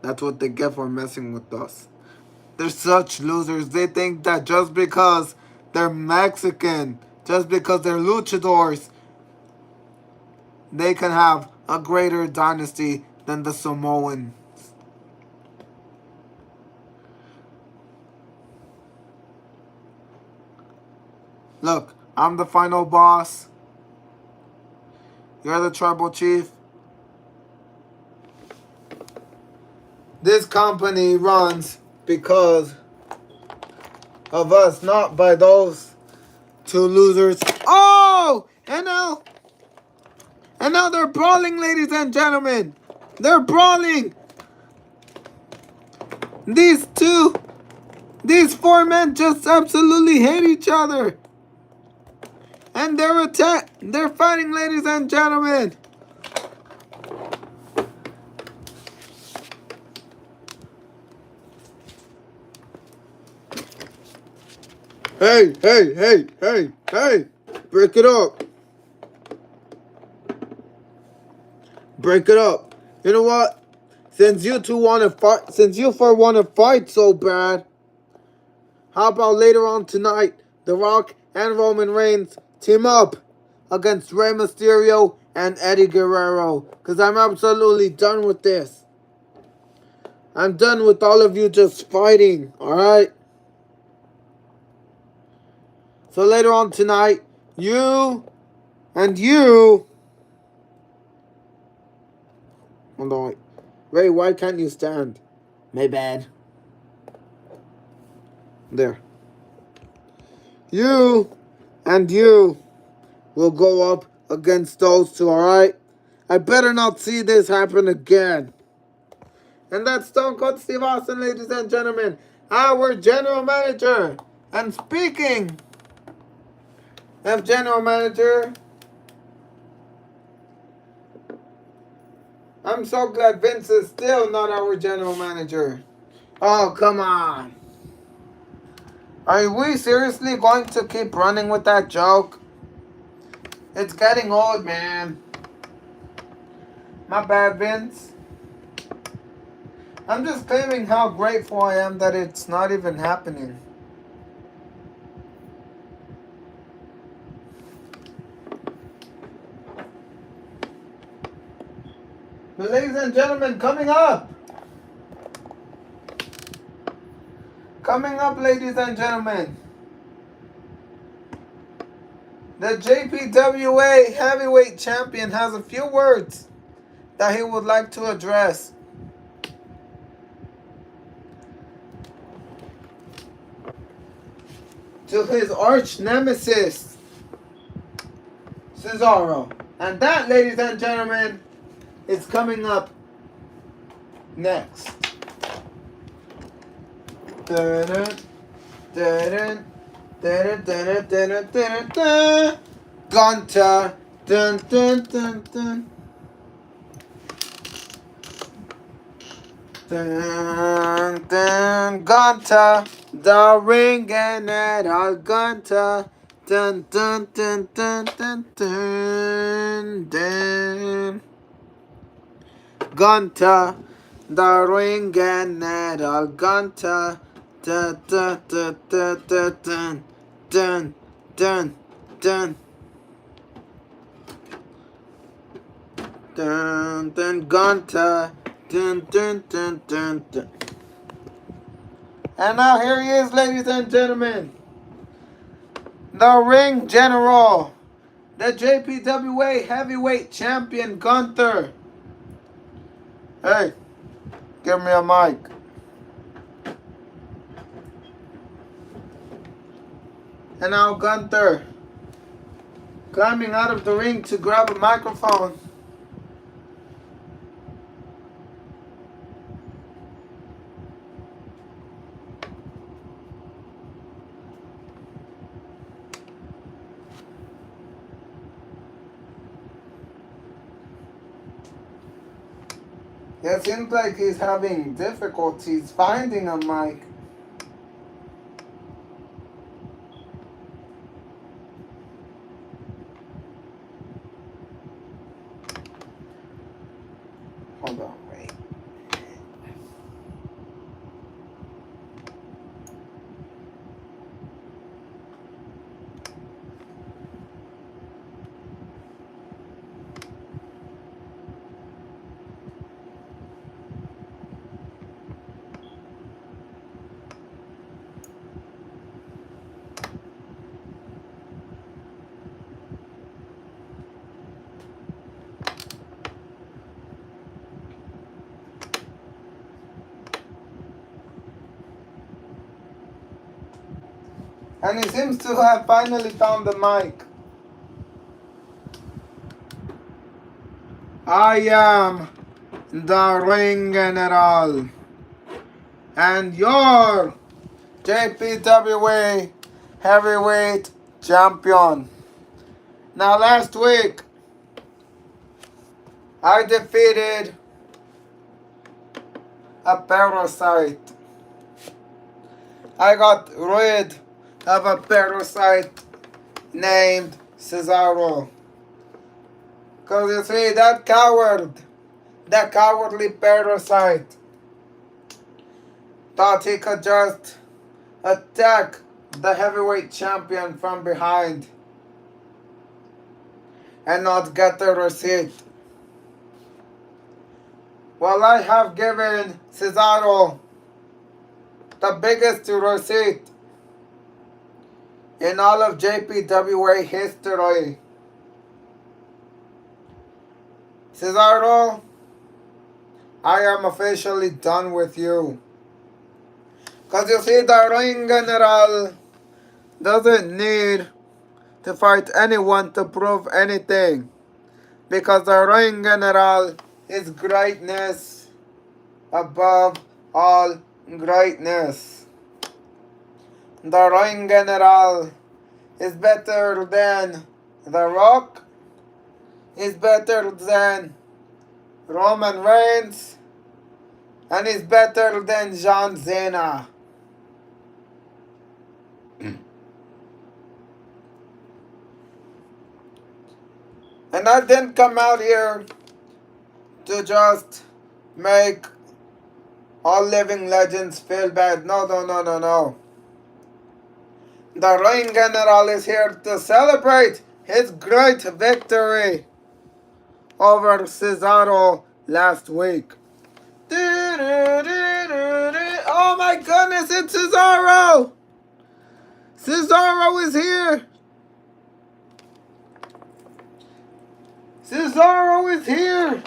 That's what they get for messing with us. They're such losers. They think that just because they're Mexican, just because they're luchadors, they can have a greater dynasty than the Samoans. Look, I'm the final boss. You're the tribal chief. This company runs because of us, not by those two losers. Oh! And now they're brawling, ladies and gentlemen. They're brawling. These four men just absolutely hate each other. And they're fighting, ladies and gentlemen. Hey. Break it up. Break it up. You know what? Since you two want to fight, since you four want to fight so bad, how about later on tonight, The Rock and Roman Reigns team up against Rey Mysterio and Eddie Guerrero? Because I'm absolutely done with this. I'm done with all of you just fighting, alright? So later on tonight, you and you... Hold on. Ray, why can't you stand? My bad. There. You and you will go up against those two, alright? I better not see this happen again. And that's Stone Cold Steve Austin, ladies and gentlemen, our general manager. And speaking of general manager, I'm so glad Vince is still not our general manager. Oh, come on. Are we seriously going to keep running with that joke? It's getting old, man. My bad, Vince. I'm just claiming how grateful I am that it's not even happening. But ladies and gentlemen, coming up, ladies and gentlemen, the JPWA Heavyweight Champion has a few words that he would like to address. To his arch nemesis, Cesaro. And that, ladies and gentlemen, is coming up next. Gunther. Dun, dun, dun, dun. Dun, dun, Gunther, the ring and it all Gunther. Dun, dun, dun, dun, dun, dun, dun. Gunther, the ring and it all Gunther. Dun, dun, dun, dun, dun, dun, dun, dun. Dun, dun, Gunther. Dun, dun, dun, dun, dun. And now here he is, ladies and gentlemen. The ring general. The JPWA Heavyweight Champion, Gunther. Hey, give me a mic. And now Gunther climbing out of the ring to grab a microphone. It seems like he's having difficulties finding a mic. Hold on, wait. And he seems to have finally found the mic. I am the ring general. And your JPWA Heavyweight Champion. Now last week, I defeated a parasite. I got rid of a parasite named Cesaro. Because you see, that coward The cowardly parasite thought he could just attack the heavyweight champion from behind and not get the receipt. Well, I have given Cesaro the biggest receipt in all of JPWA history. Cesaro, I am officially done with you. Because you see, the ring general doesn't need to fight anyone to prove anything. Because the ring general is greatness above all greatness. The ring general is better than The Rock, is better than Roman Reigns, and is better than John Cena. And I didn't come out here to just make all living legends feel bad. No, no, no, no, no. The ring general is here to celebrate his great victory over Cesaro last week. Oh my goodness, it's Cesaro! Cesaro is here! Cesaro is here!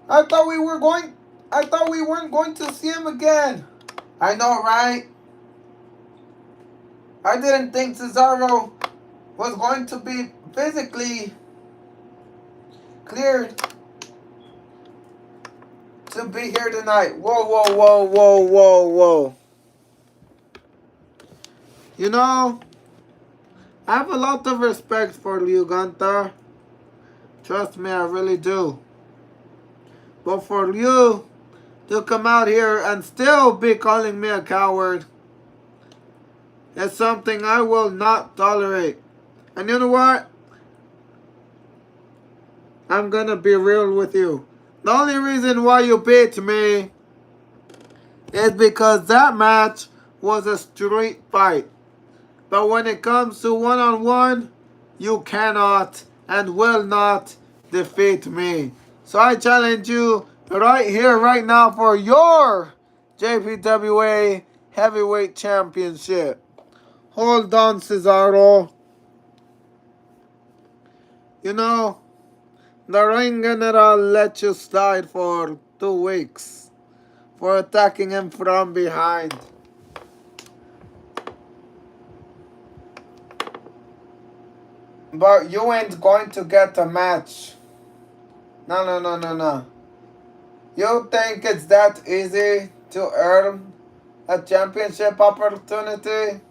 I thought we weren't going to see him again. I know, right? I didn't think Cesaro was going to be physically cleared to be here tonight. Whoa, whoa, whoa, whoa, whoa, whoa. You know, I have a lot of respect for you, Gunther. Trust me, I really do. But for you to come out here and still be calling me a coward is something I will not tolerate. And you know what? I'm gonna be real with you. The only reason why you beat me is because that match was a street fight. But when it comes to one-on-one, you cannot and will not defeat me. So I challenge you right here, right now for your JPWA Heavyweight Championship. Hold on, Cesaro. You know, the ring general let you slide for 2 weeks for attacking him from behind. But you ain't going to get a match. No, no, no, no, no. You think it's that easy to earn a championship opportunity?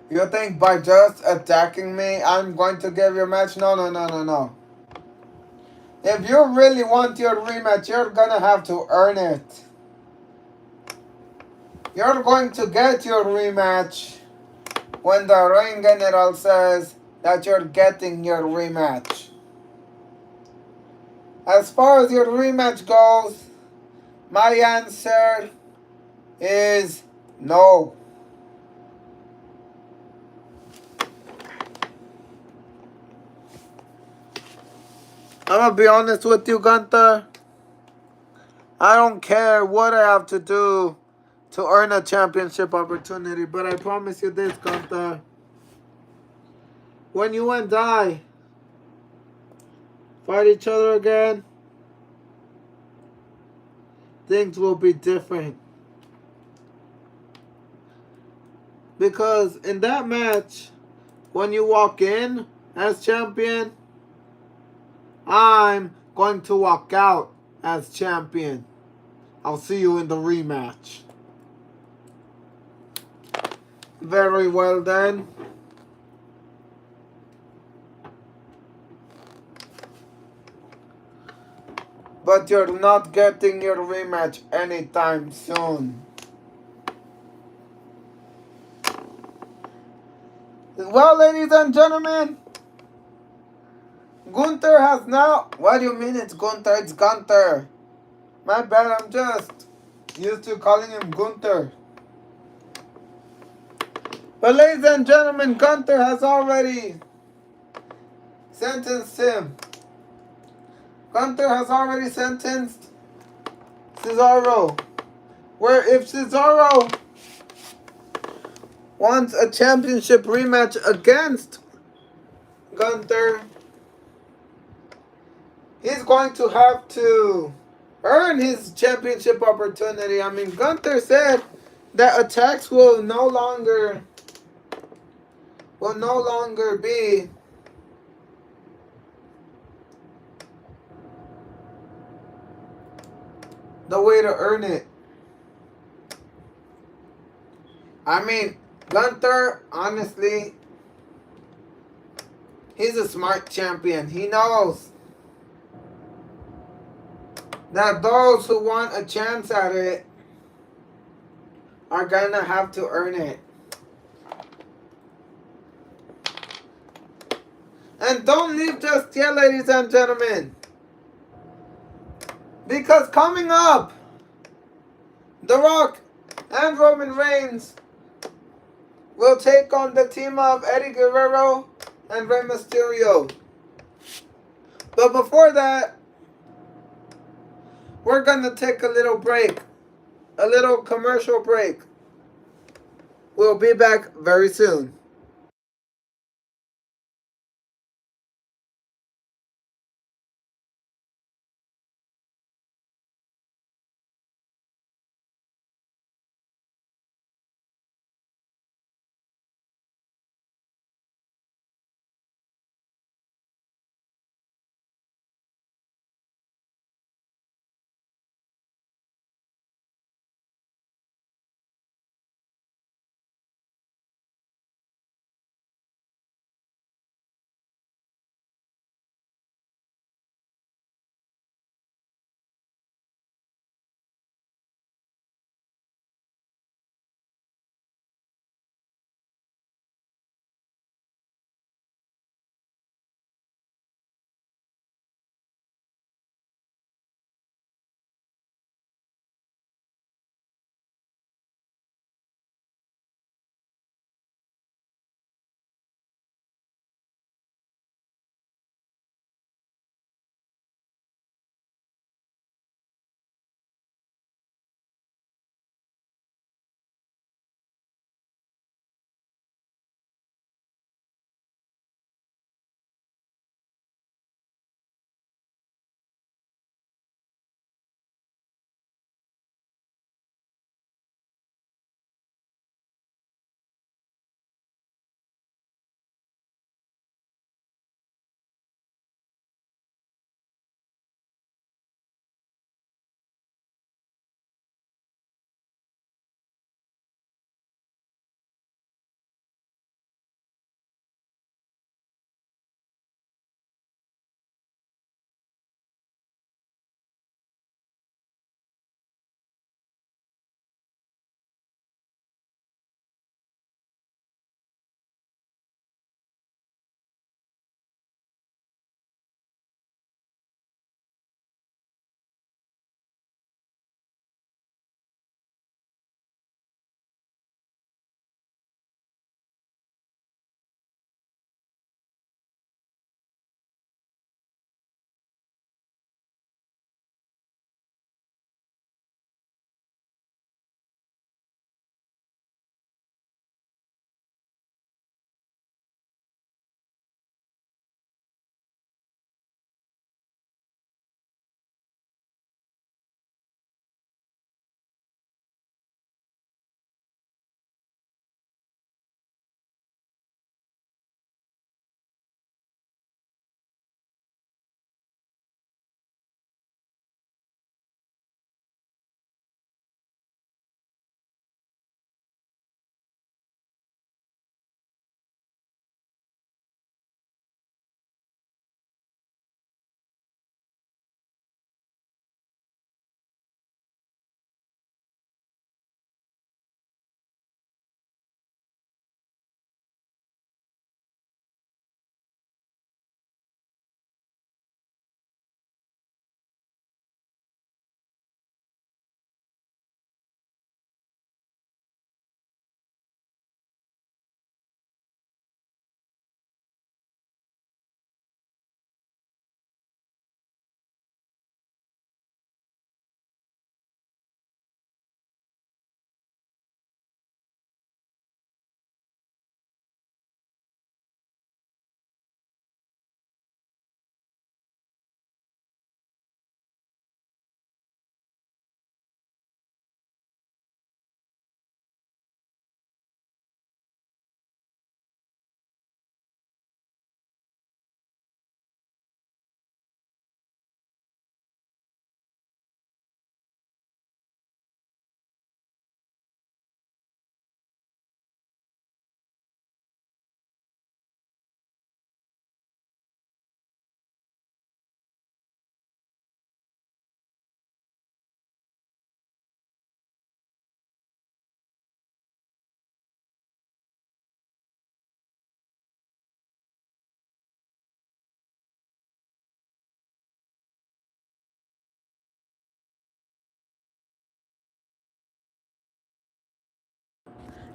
You think by just attacking me, I'm going to give you a match? No, no, no, no, no. If you really want your rematch, you're gonna have to earn it. You're going to get your rematch when the ring general says that you're getting your rematch. As far as your rematch goes, my answer is no. I'm gonna be honest with you, Gunther. I don't care what I have to do to earn a championship opportunity, but I promise you this, Gunther. When you and I fight each other again, things will be different. Because in that match, when you walk in as champion, I'm going to walk out as champion. I'll see you in the rematch. Very well then. But you're not getting your rematch anytime soon. Well, ladies and gentlemen, Gunther has now... What do you mean it's Gunther? It's Gunther. My bad, I'm just used to calling him Gunther. But ladies and gentlemen, Gunther has already sentenced him. Gunther has already sentenced Cesaro. Where if Cesaro wants a championship rematch against Gunther, he's going to have to earn his championship opportunity. I mean, Gunther said that attacks will no longer be the way to earn it. I mean, Gunther, honestly, he's a smart champion. He knows that those who want a chance at it are gonna have to earn it. And don't leave just yet, ladies and gentlemen. Because coming up, The Rock and Roman Reigns will take on the team of Eddie Guerrero and Rey Mysterio. But before that, we're gonna take a little break. A little commercial break. We'll be back very soon.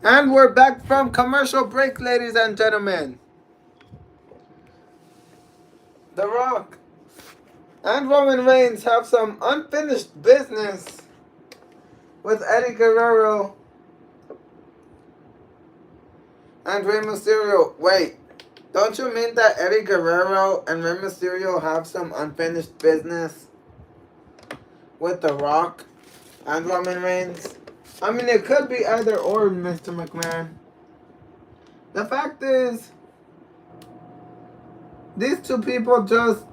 And we're back from commercial break, ladies and gentlemen. The Rock and Roman Reigns have some unfinished business with Eddie Guerrero and Rey Mysterio. Wait, don't you mean that Eddie Guerrero and Rey Mysterio have some unfinished business with The Rock and Roman Reigns? I mean, it could be either or, Mr. McMahon. The fact is, these two people just,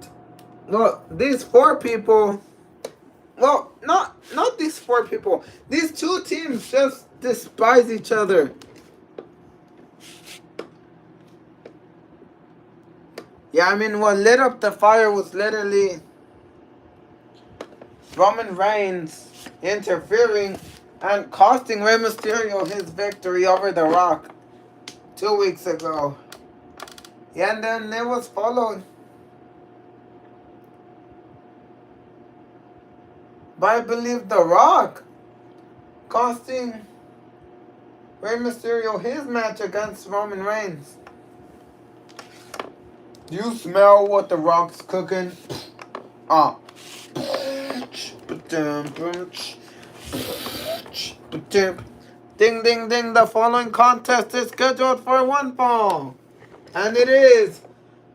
well, these four people, well, not these four people. These two teams just despise each other. Yeah, I mean, what lit up the fire was literally Roman Reigns interfering and costing Rey Mysterio his victory over The Rock 2 weeks ago. Yeah, and then it was followed by, I believe, The Rock costing Rey Mysterio his match against Roman Reigns. Do you smell what The Rock's cooking? Ding, ding, ding. The following contest is scheduled for one fall. And it is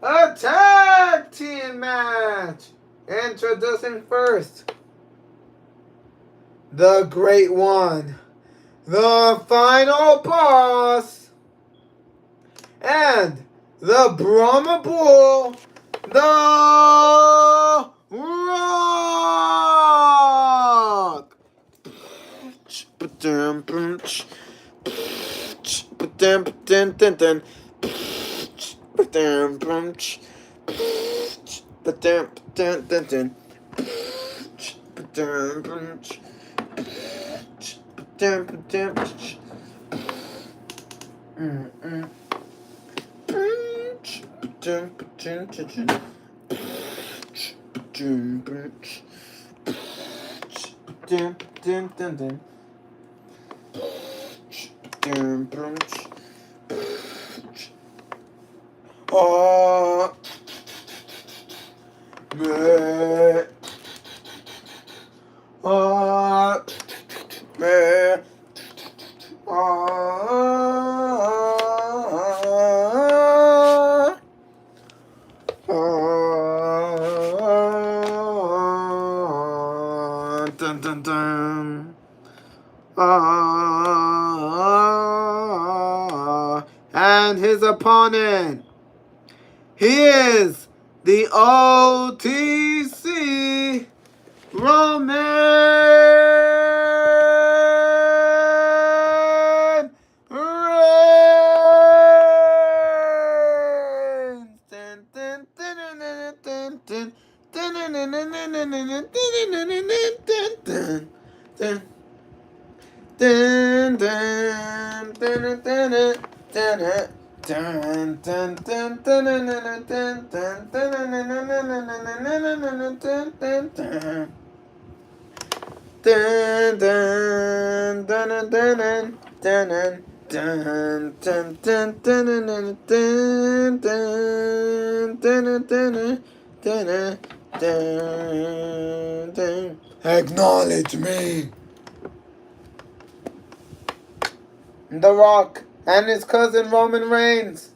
a tag team match. Introducing first, the Great One, the Final Boss, and the Brahma Bull, The Rock. And his opponent, he is the OTC Roman Acknowledge me. The Rock and his cousin Roman Reigns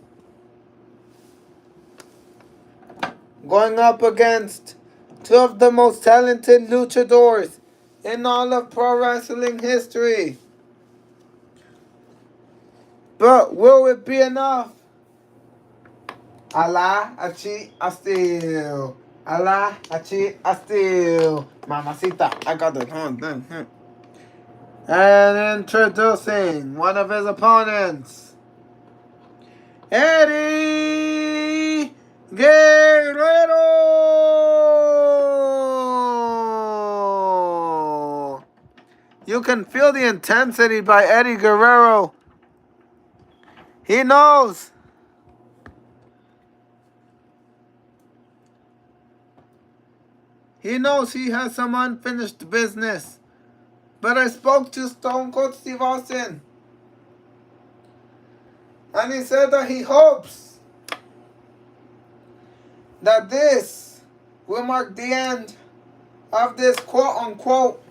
going up against two of the most talented luchadors in all of pro wrestling history. But will it be enough? Allah, I cheat, I steal. Allah, I cheat, I steal. Mamacita, I got the thing. And introducing one of his opponents, Eddie Guerrero. You can feel the intensity by Eddie Guerrero. He knows. He knows he has some unfinished business. But I spoke to Stone Cold Steve Austin. And he said that he hopes that this will mark the end of this quote-unquote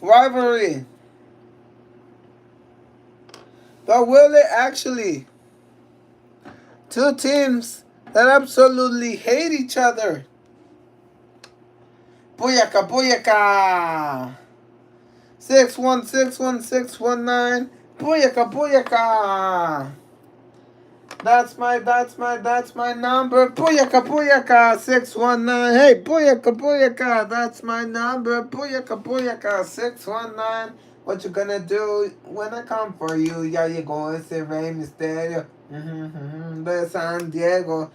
rivalry. But will it actually? Two teams that absolutely hate each other. Booyaka, booyaka. 6161619. Booyaka, booyaka. That's my number. Booyaka, booyaka. 619. Hey, booyaka, booyaka. That's my number. Booyaka, booyaka. 619. What you gonna do when I come for you? Yeah, you gonna say Rey Mysterio. De San Diego.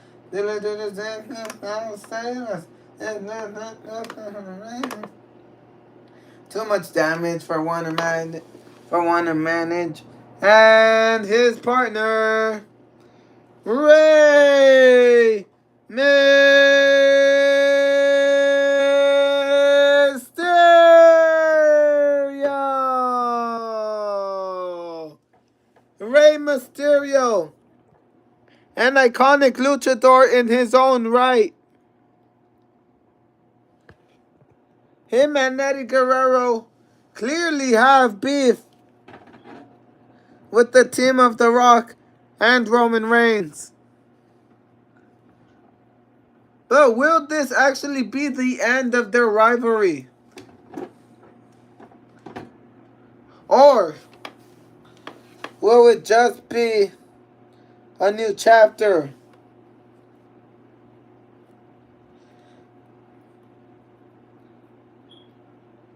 Too much damage for one to manage. And his partner, Rey Mysterio. Rey Mysterio, an iconic luchador in his own right. Him and Eddie Guerrero clearly have beef with the team of The Rock and Roman Reigns. But will this actually be the end of their rivalry? Or will it just be a new chapter?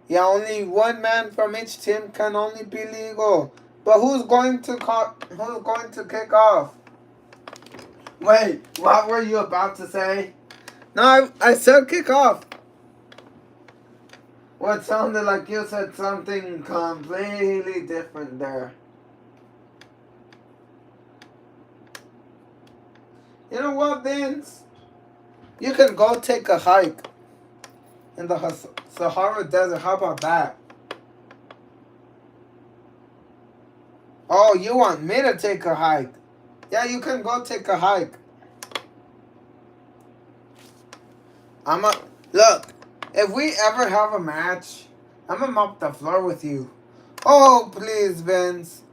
Yeah, only one man from each team can only be legal. But who's going to kick off? Wait, what were you about to say? No, I said kick off. What sounded like you said something completely different there. You know what, Vince? You can go take a hike in the Sahara Desert. How about that? Oh, you want me to take a hike? Yeah, you can go take a hike. Look, if we ever have a match, I'm gonna mop the floor with you. Oh, please, Vince.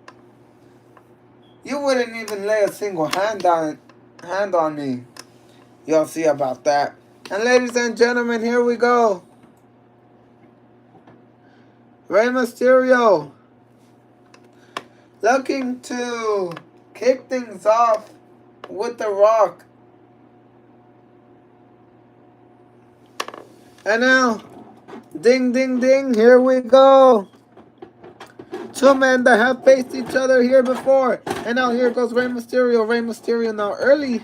You wouldn't even lay a single hand on me. You'll see about that. And ladies and gentlemen, here we go. Rey Mysterio looking to kick things off with The Rock. And now, ding, ding, ding, here we go. Two men that have faced each other here before. And now here goes Rey Mysterio. Rey Mysterio now early.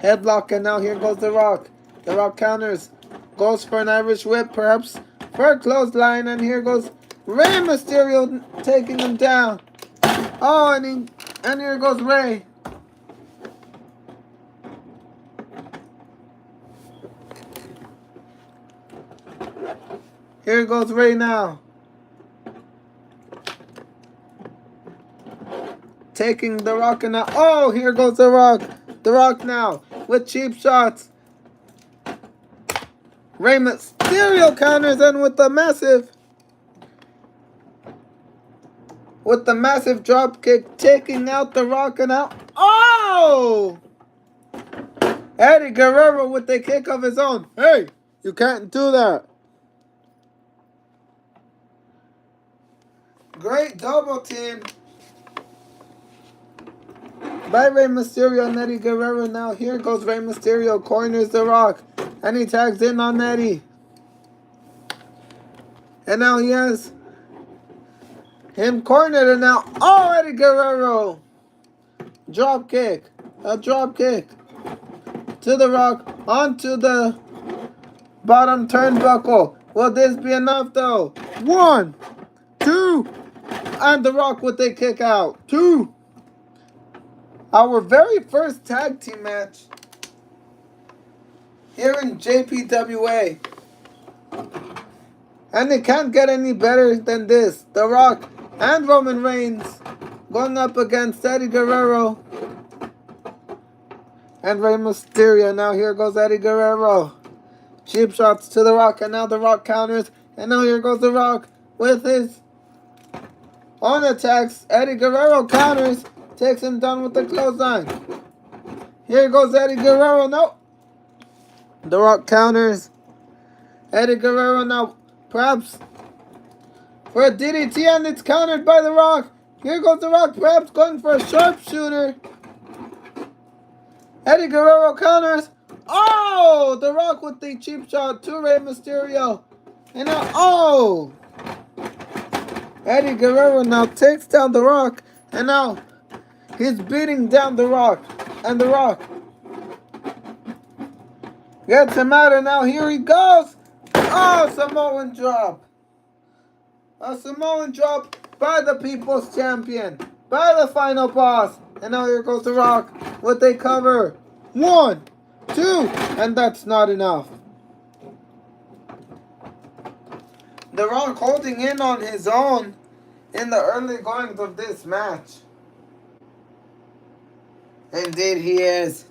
Headlock, and now here goes The Rock. The Rock counters. Goes for an Irish whip, perhaps for a clothesline. And here goes Rey Mysterio taking him down. Oh, and here goes Rey. Here goes Rey now. Taking The Rock, and now, oh, here goes The Rock. The Rock now with cheap shots. Rey Mysterio counters, and with the massive drop kick, taking out The Rock, and out. Oh! Eddie Guerrero with a kick of his own. Hey, you can't do that. Great double team by Rey Mysterio and Eddie Guerrero. Now here goes Rey Mysterio, corners The Rock, and he tags in on Eddie. And now he has him cornered, and now, oh, Eddie Guerrero. Drop kick. A drop kick to The Rock onto the bottom turnbuckle. Will this be enough though? 1, 2, and The Rock with a kick out. 2. Our very first tag team match here in JPWA. And it can't get any better than this. The Rock and Roman Reigns going up against Eddie Guerrero and Rey Mysterio. Now here goes Eddie Guerrero. Cheap shots to The Rock, and now The Rock counters. And now here goes The Rock with his own attacks. Eddie Guerrero counters, takes him down with the clothesline. Here goes Eddie Guerrero. No. The Rock counters. Eddie Guerrero now perhaps for a DDT, and it's countered by The Rock. Here goes The Rock, perhaps going for a sharpshooter. Eddie Guerrero counters. Oh! The Rock with the cheap shot to Rey Mysterio. And now, oh! Eddie Guerrero now takes down The Rock. And now, he's beating down The Rock. And The Rock gets him out, and now here he goes. Oh, Samoan drop. A Samoan drop by the People's Champion. By the final boss. And now here goes The Rock with a cover. 1, 2, and that's not enough. The Rock holding in on his own in the early goings of this match. Indeed he is.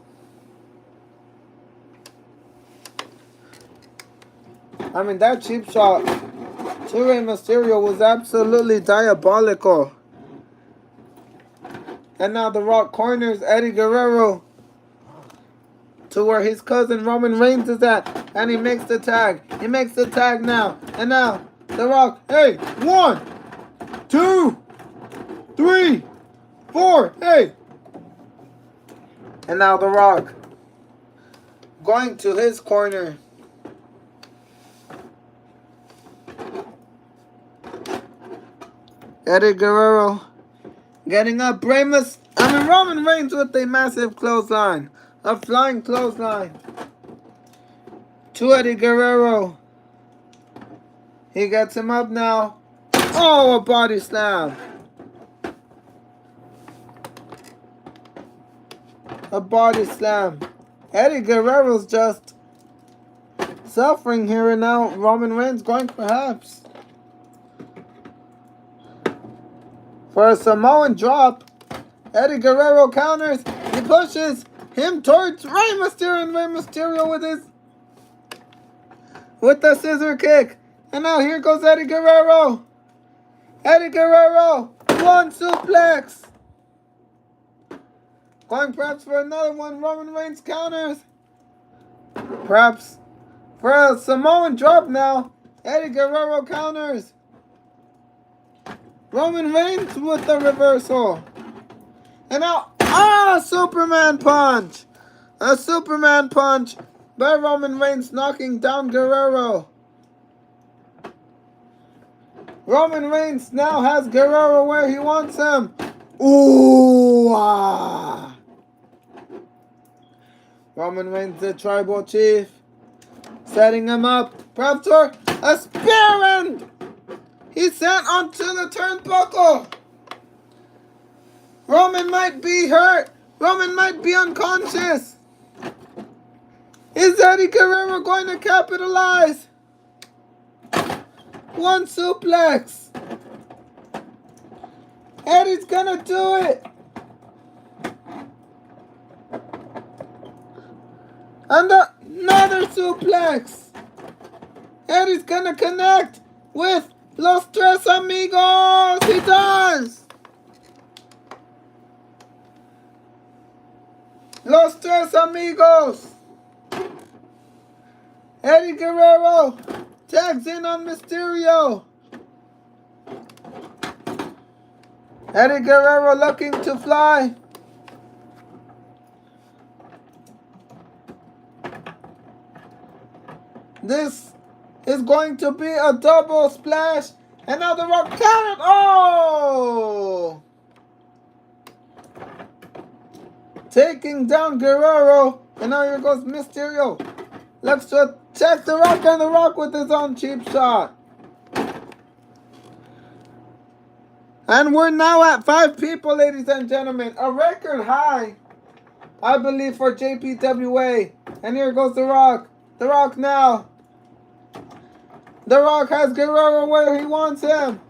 I mean, that cheap shot to Rey Mysterio was absolutely diabolical. And now The Rock corners Eddie Guerrero to where his cousin Roman Reigns is at. And he makes the tag. He makes the tag now. And now The Rock, hey, 1, 2, 3, 4, hey. And now The Rock going to his corner. Eddie Guerrero getting up. Roman Reigns with a massive clothesline. A flying clothesline to Eddie Guerrero. He gets him up now. Oh, a body slam. A body slam. Eddie Guerrero's just suffering here, and now Roman Reigns going perhaps for a Samoan drop. Eddie Guerrero counters. He pushes him towards Rey Mysterio, and Rey Mysterio with the scissor kick. And now here goes Eddie Guerrero. Eddie Guerrero, 1 suplex. Going perhaps for another one. Roman Reigns counters. Perhaps for a Samoan drop now. Eddie Guerrero counters. Roman Reigns with the reversal. And now, Superman punch. A Superman punch by Roman Reigns, knocking down Guerrero. Roman Reigns now has Guerrero where he wants him. Ooh, ah. Roman Reigns, the tribal chief, setting him up. Perhaps for a spear, and he's sent onto the turnbuckle. Roman might be hurt. Roman might be unconscious. Is Eddie Guerrero going to capitalize? 1 suplex. Eddie's gonna do it. And another suplex. Eddie's gonna connect with Los Tres Amigos. He does. Los Tres Amigos. Eddie Guerrero tags in on Mysterio. Eddie Guerrero looking to fly. This is going to be a double splash. And now The Rock counted. Oh! Taking down Guerrero. And now here goes Mysterio. Looks to attack The Rock, and The Rock with his own cheap shot. And we're now at 5 people, ladies and gentlemen. A record high, I believe, for JPWA. And here goes The Rock. The Rock now. The Rock has Guerrero where he wants him.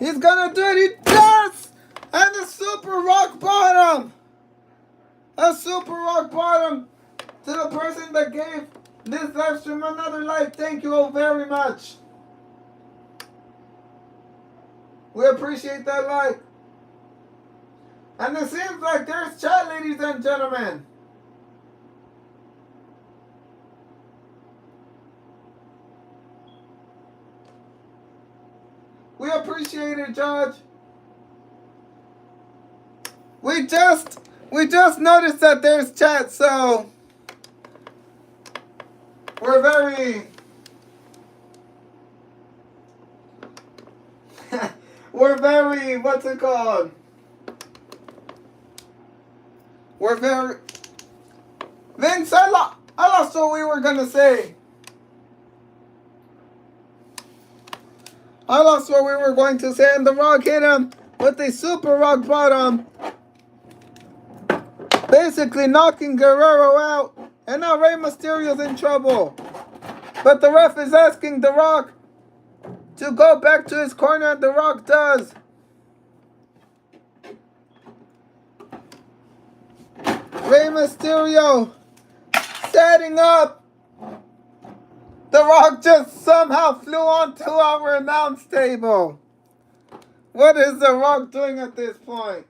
He's gonna do it. He does! And a super rock bottom. A super rock bottom to the person that gave this live stream another like. Thank you all very much. We appreciate that like. And it seems like there's chat, ladies and gentlemen. We appreciate it, Judge. We just noticed that there's chat, so we're very what's it called? We're very Vince, I lost what we were gonna say. I lost what we were going to say, and The Rock hit him with a super rock bottom, basically knocking Guerrero out, and now Rey Mysterio's in trouble. But the ref is asking The Rock to go back to his corner, and The Rock does. Rey Mysterio setting up. The Rock just somehow flew onto our announce table. What is The Rock doing at this point?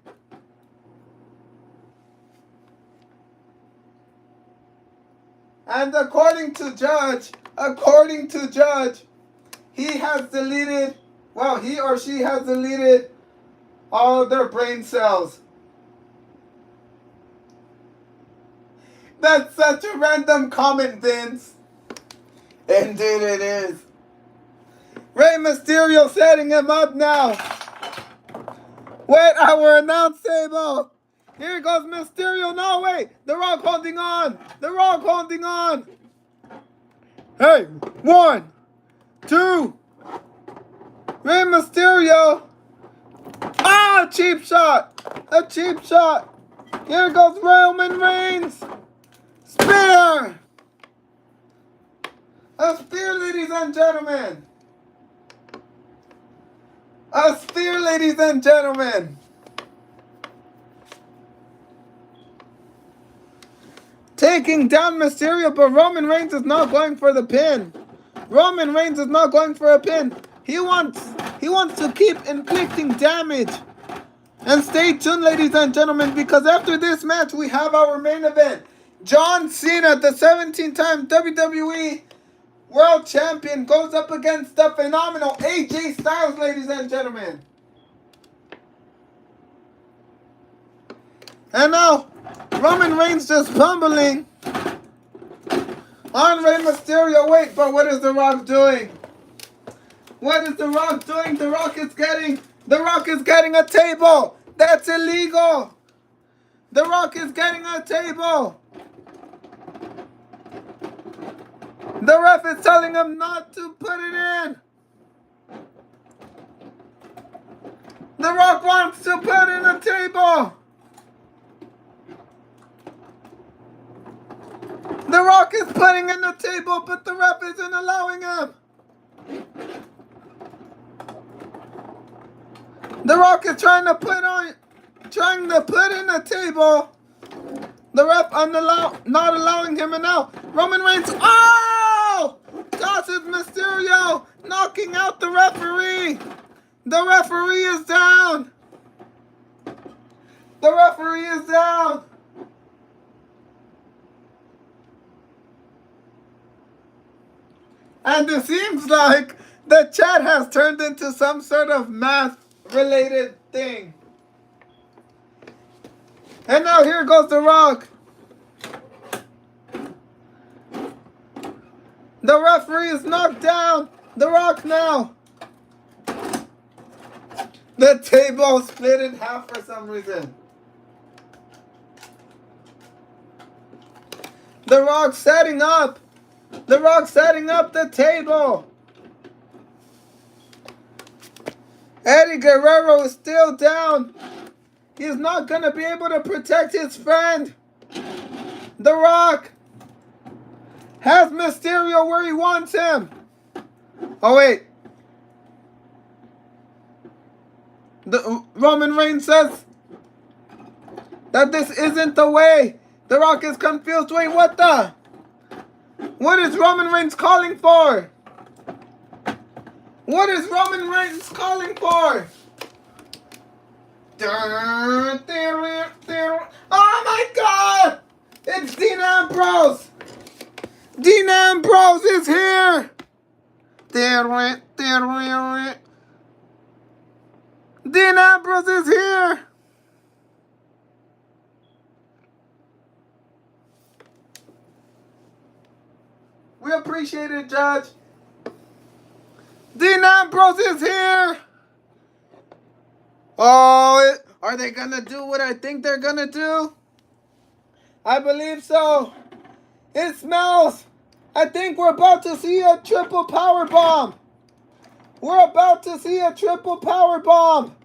And according to Judge, he has deleted, well, he or she has deleted all of their brain cells. That's such a random comment, Vince. Indeed it is. Rey Mysterio setting him up now with our announce table. Here goes Mysterio. No, wait. The Rock holding on. The Rock holding on. Hey, 1, 2. Rey Mysterio. Ah, cheap shot. A cheap shot. Here goes Roman Reigns. Spear. A spear, ladies and gentlemen. A spear, ladies and gentlemen. Taking down Mysterio, but Roman Reigns is not going for the pin. Roman Reigns is not going for a pin. He wants to keep inflicting damage. And stay tuned, ladies and gentlemen, because after this match, we have our main event. John Cena, the 17-time WWE World Champion, goes up against the phenomenal AJ Styles, ladies and gentlemen. And now, Roman Reigns just fumbling on Rey Mysterio. Wait, but what is The Rock doing? What is The Rock doing? The Rock is getting a table. That's illegal. The Rock is getting a table. The ref is telling him not to put it in. The Rock wants to put in a table. The Rock is putting in the table, but the ref isn't allowing him. The Rock is trying to put in a table. The ref not allowing him, and now Roman Reigns, oh! Tosses Mysterio, knocking out the referee. The referee is down. The referee is down. And it seems like the chat has turned into some sort of math-related thing. And now here goes The Rock. The referee is knocked down. The Rock now. The table split in half for some reason. The Rock setting up. The Rock setting up the table. Eddie Guerrero is still down. He's not going to be able to protect his friend. The Rock has Mysterio where he wants him. Oh, wait. Roman Reigns says that this isn't the way. The Rock is confused. Wait, what the? What is Roman Reigns calling for? What is Roman Reigns calling for? Oh my God! It's Dean Ambrose! Dean Ambrose is here! Dean Ambrose is here! We appreciate it, Judge. Dean Ambrose is here! Oh, are they gonna do what I think they're gonna do? I believe so. It smells. I think we're about to see a triple power bomb. We're about to see a triple power bomb.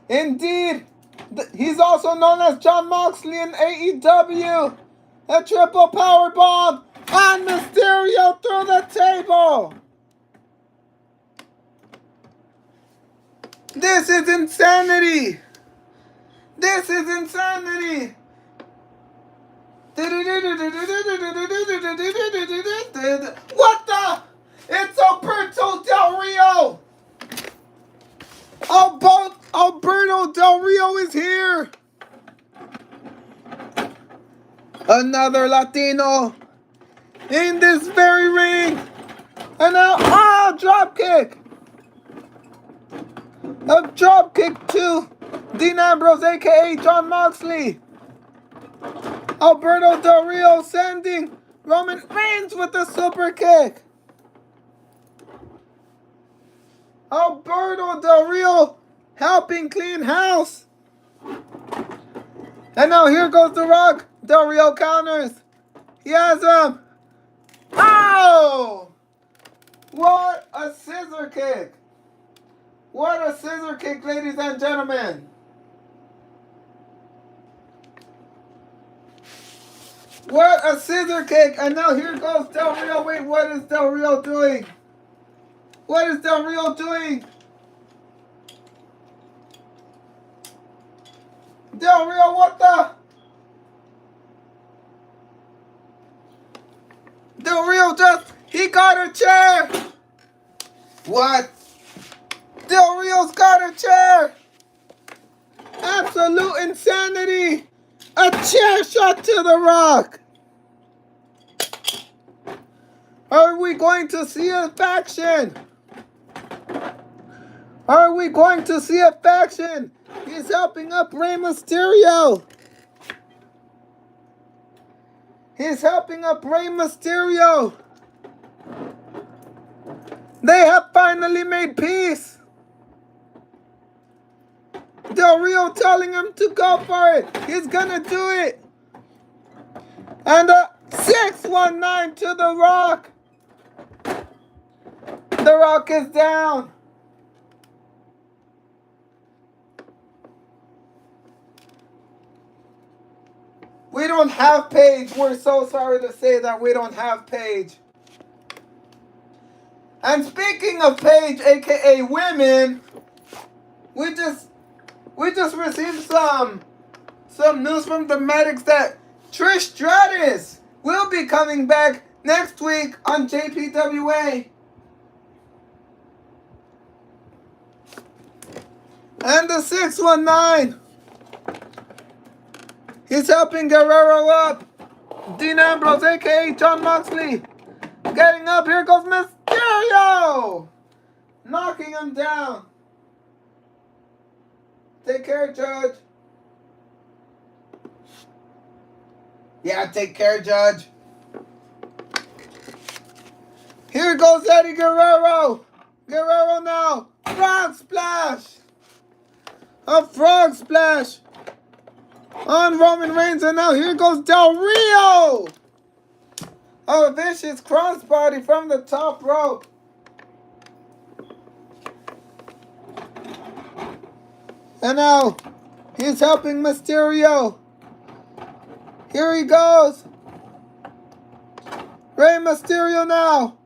Indeed. He's also known as Jon Moxley in AEW. A triple power bomb. And Mysterio through the table. This is insanity. This is insanity. What the? It's Alberto Del Rio. Alberto Del Rio is here. Another Latino in this very ring. And now, drop kick. A drop kick to Dean Ambrose, a.k.a. Jon Moxley. Alberto Del Rio sending Roman Reigns with a super kick. Alberto Del Rio helping clean house. And now here goes The Rock. Del Rio counters. He has him. Oh! What a scissor kick. What a scissor kick, ladies and gentlemen. What a scissor kick. And now here goes Del Rio. Wait, what is Del Rio doing? What is Del Rio doing? Del Rio, what the? Del Rio he got a chair. What? Del Rio's got a chair. Absolute insanity. A chair shot to The Rock. Are we going to see a faction? Are we going to see a faction? He's helping up Rey Mysterio. He's helping up Rey Mysterio. They have finally made peace. Del Rio telling him to go for it. He's gonna do it. And a 619 to The Rock. The Rock is down. We don't have Paige. We're so sorry to say that we don't have Paige. And speaking of Paige, aka women, we just received some news from the medics that Trish Stratus will be coming back next week on JPWA. And the 619. He's helping Guerrero up. Dean Ambrose, a.k.a. Jon Moxley. Getting up. Here goes Mysterio. Knocking him down. Take care, Judge. Yeah, take care, Judge. Here goes Eddie Guerrero. Guerrero now. Frog splash. A frog splash on Roman Reigns, and now here goes Del Rio. A vicious crossbody from the top rope. And now he's helping Mysterio. Here he goes. Rey Mysterio now.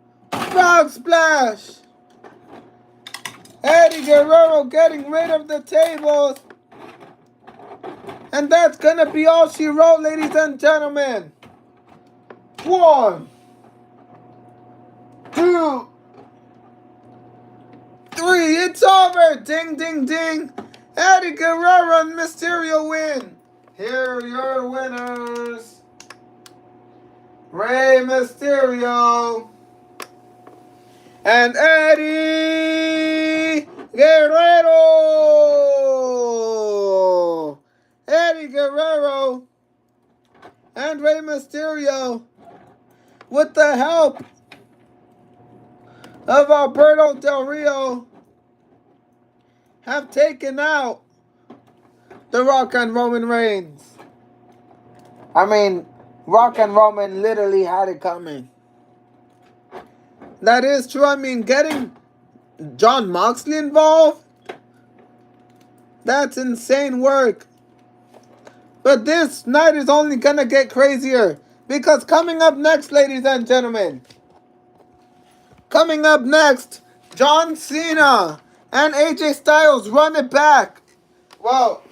Frog splash. Eddie Guerrero getting rid of the tables. And that's going to be all she wrote, ladies and gentlemen. 1, 2, 3. It's over. Ding, ding, ding. Eddie Guerrero and Mysterio win. Here are your winners. Rey Mysterio and Eddie Guerrero. Eddie Guerrero and Rey Mysterio, with the help of Alberto Del Rio, have taken out The Rock and Roman Reigns. I mean, Rock and Roman literally had it coming. That is true. I mean, getting Jon Moxley involved, that's insane work. But this night is only going to get crazier. Because coming up next, ladies and gentlemen, coming up next, John Cena and AJ Styles run it back. Well,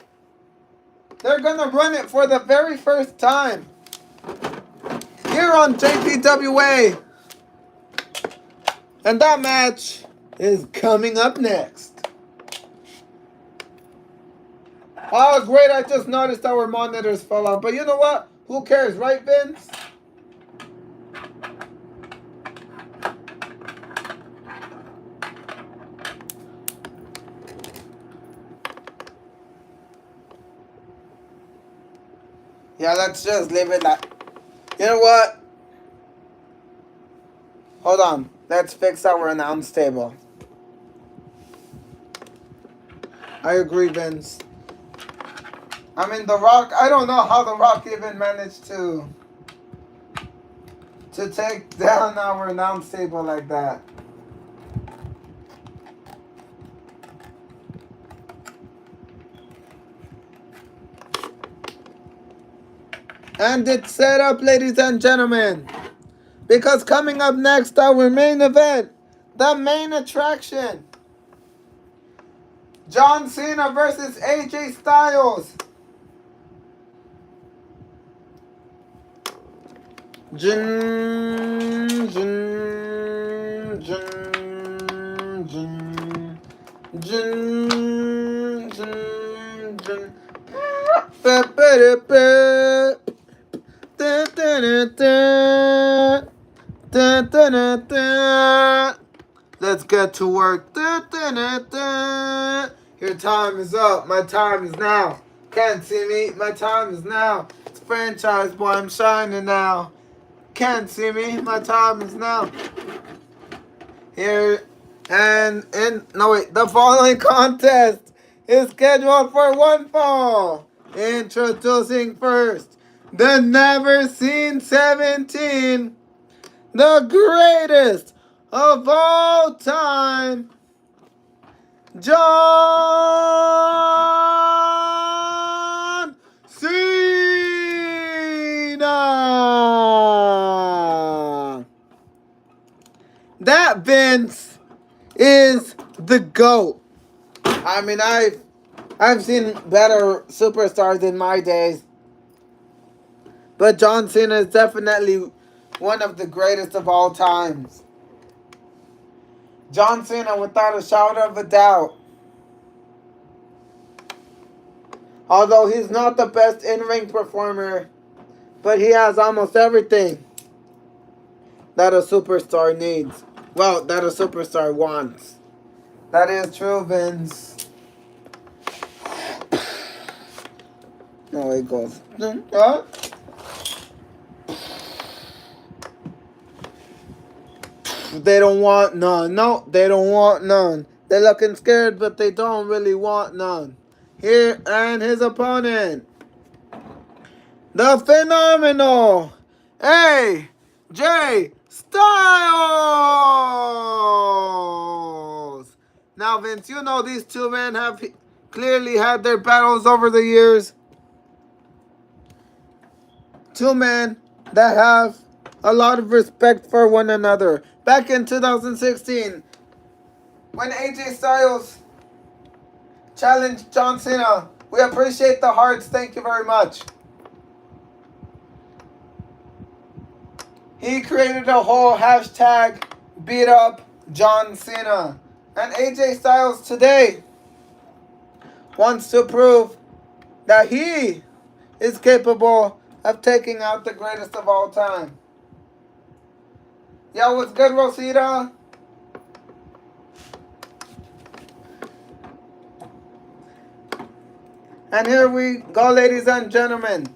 they're going to run it for the very first time here on JPWA. And that match is coming up next. Oh, great. I just noticed our monitors fell off. But you know what? Who cares, right, Vince? Yeah, let's just leave it like... You know what? Hold on. Let's fix our announce table. I agree, Vince. I mean, The Rock, I don't know how The Rock even managed to take down our announce table like that. And it's set up, ladies and gentlemen, because coming up next, our main event, the main attraction, John Cena versus AJ Styles. Jin, jin, jin, jin, jin, jin, jin. Let's get to work. Your time is up. My time is now. Can't see me. My time is now. It's franchise boy. I'm shining now. Can't see me. My time is now. Here and the following contest is scheduled for one fall. Introducing first, the Never Seen 17, the greatest of all time, John Cena. That Vince is the GOAT. I mean, I've seen better superstars in my days, but John Cena is definitely one of the greatest of all times. John Cena, without a shadow of a doubt. Although he's not the best in-ring performer, but he has almost everything that a superstar needs. Well, that a superstar wants. That is true, Vince. No, it goes. Huh? They don't want none. No, they don't want none. They're looking scared, but they don't really want none. Here, and his opponent, the phenomenal AJ Styles. Now, Vince, you know these two men have clearly had their battles over the years. Two men that have a lot of respect for one another. Back in 2016, when AJ Styles challenged John Cena, we appreciate the hearts. Thank you very much. He created a whole hashtag, beat up John Cena. And AJ Styles today wants to prove that he is capable of taking out the greatest of all time. Yo, what's good, Rosita? And here we go, ladies and gentlemen.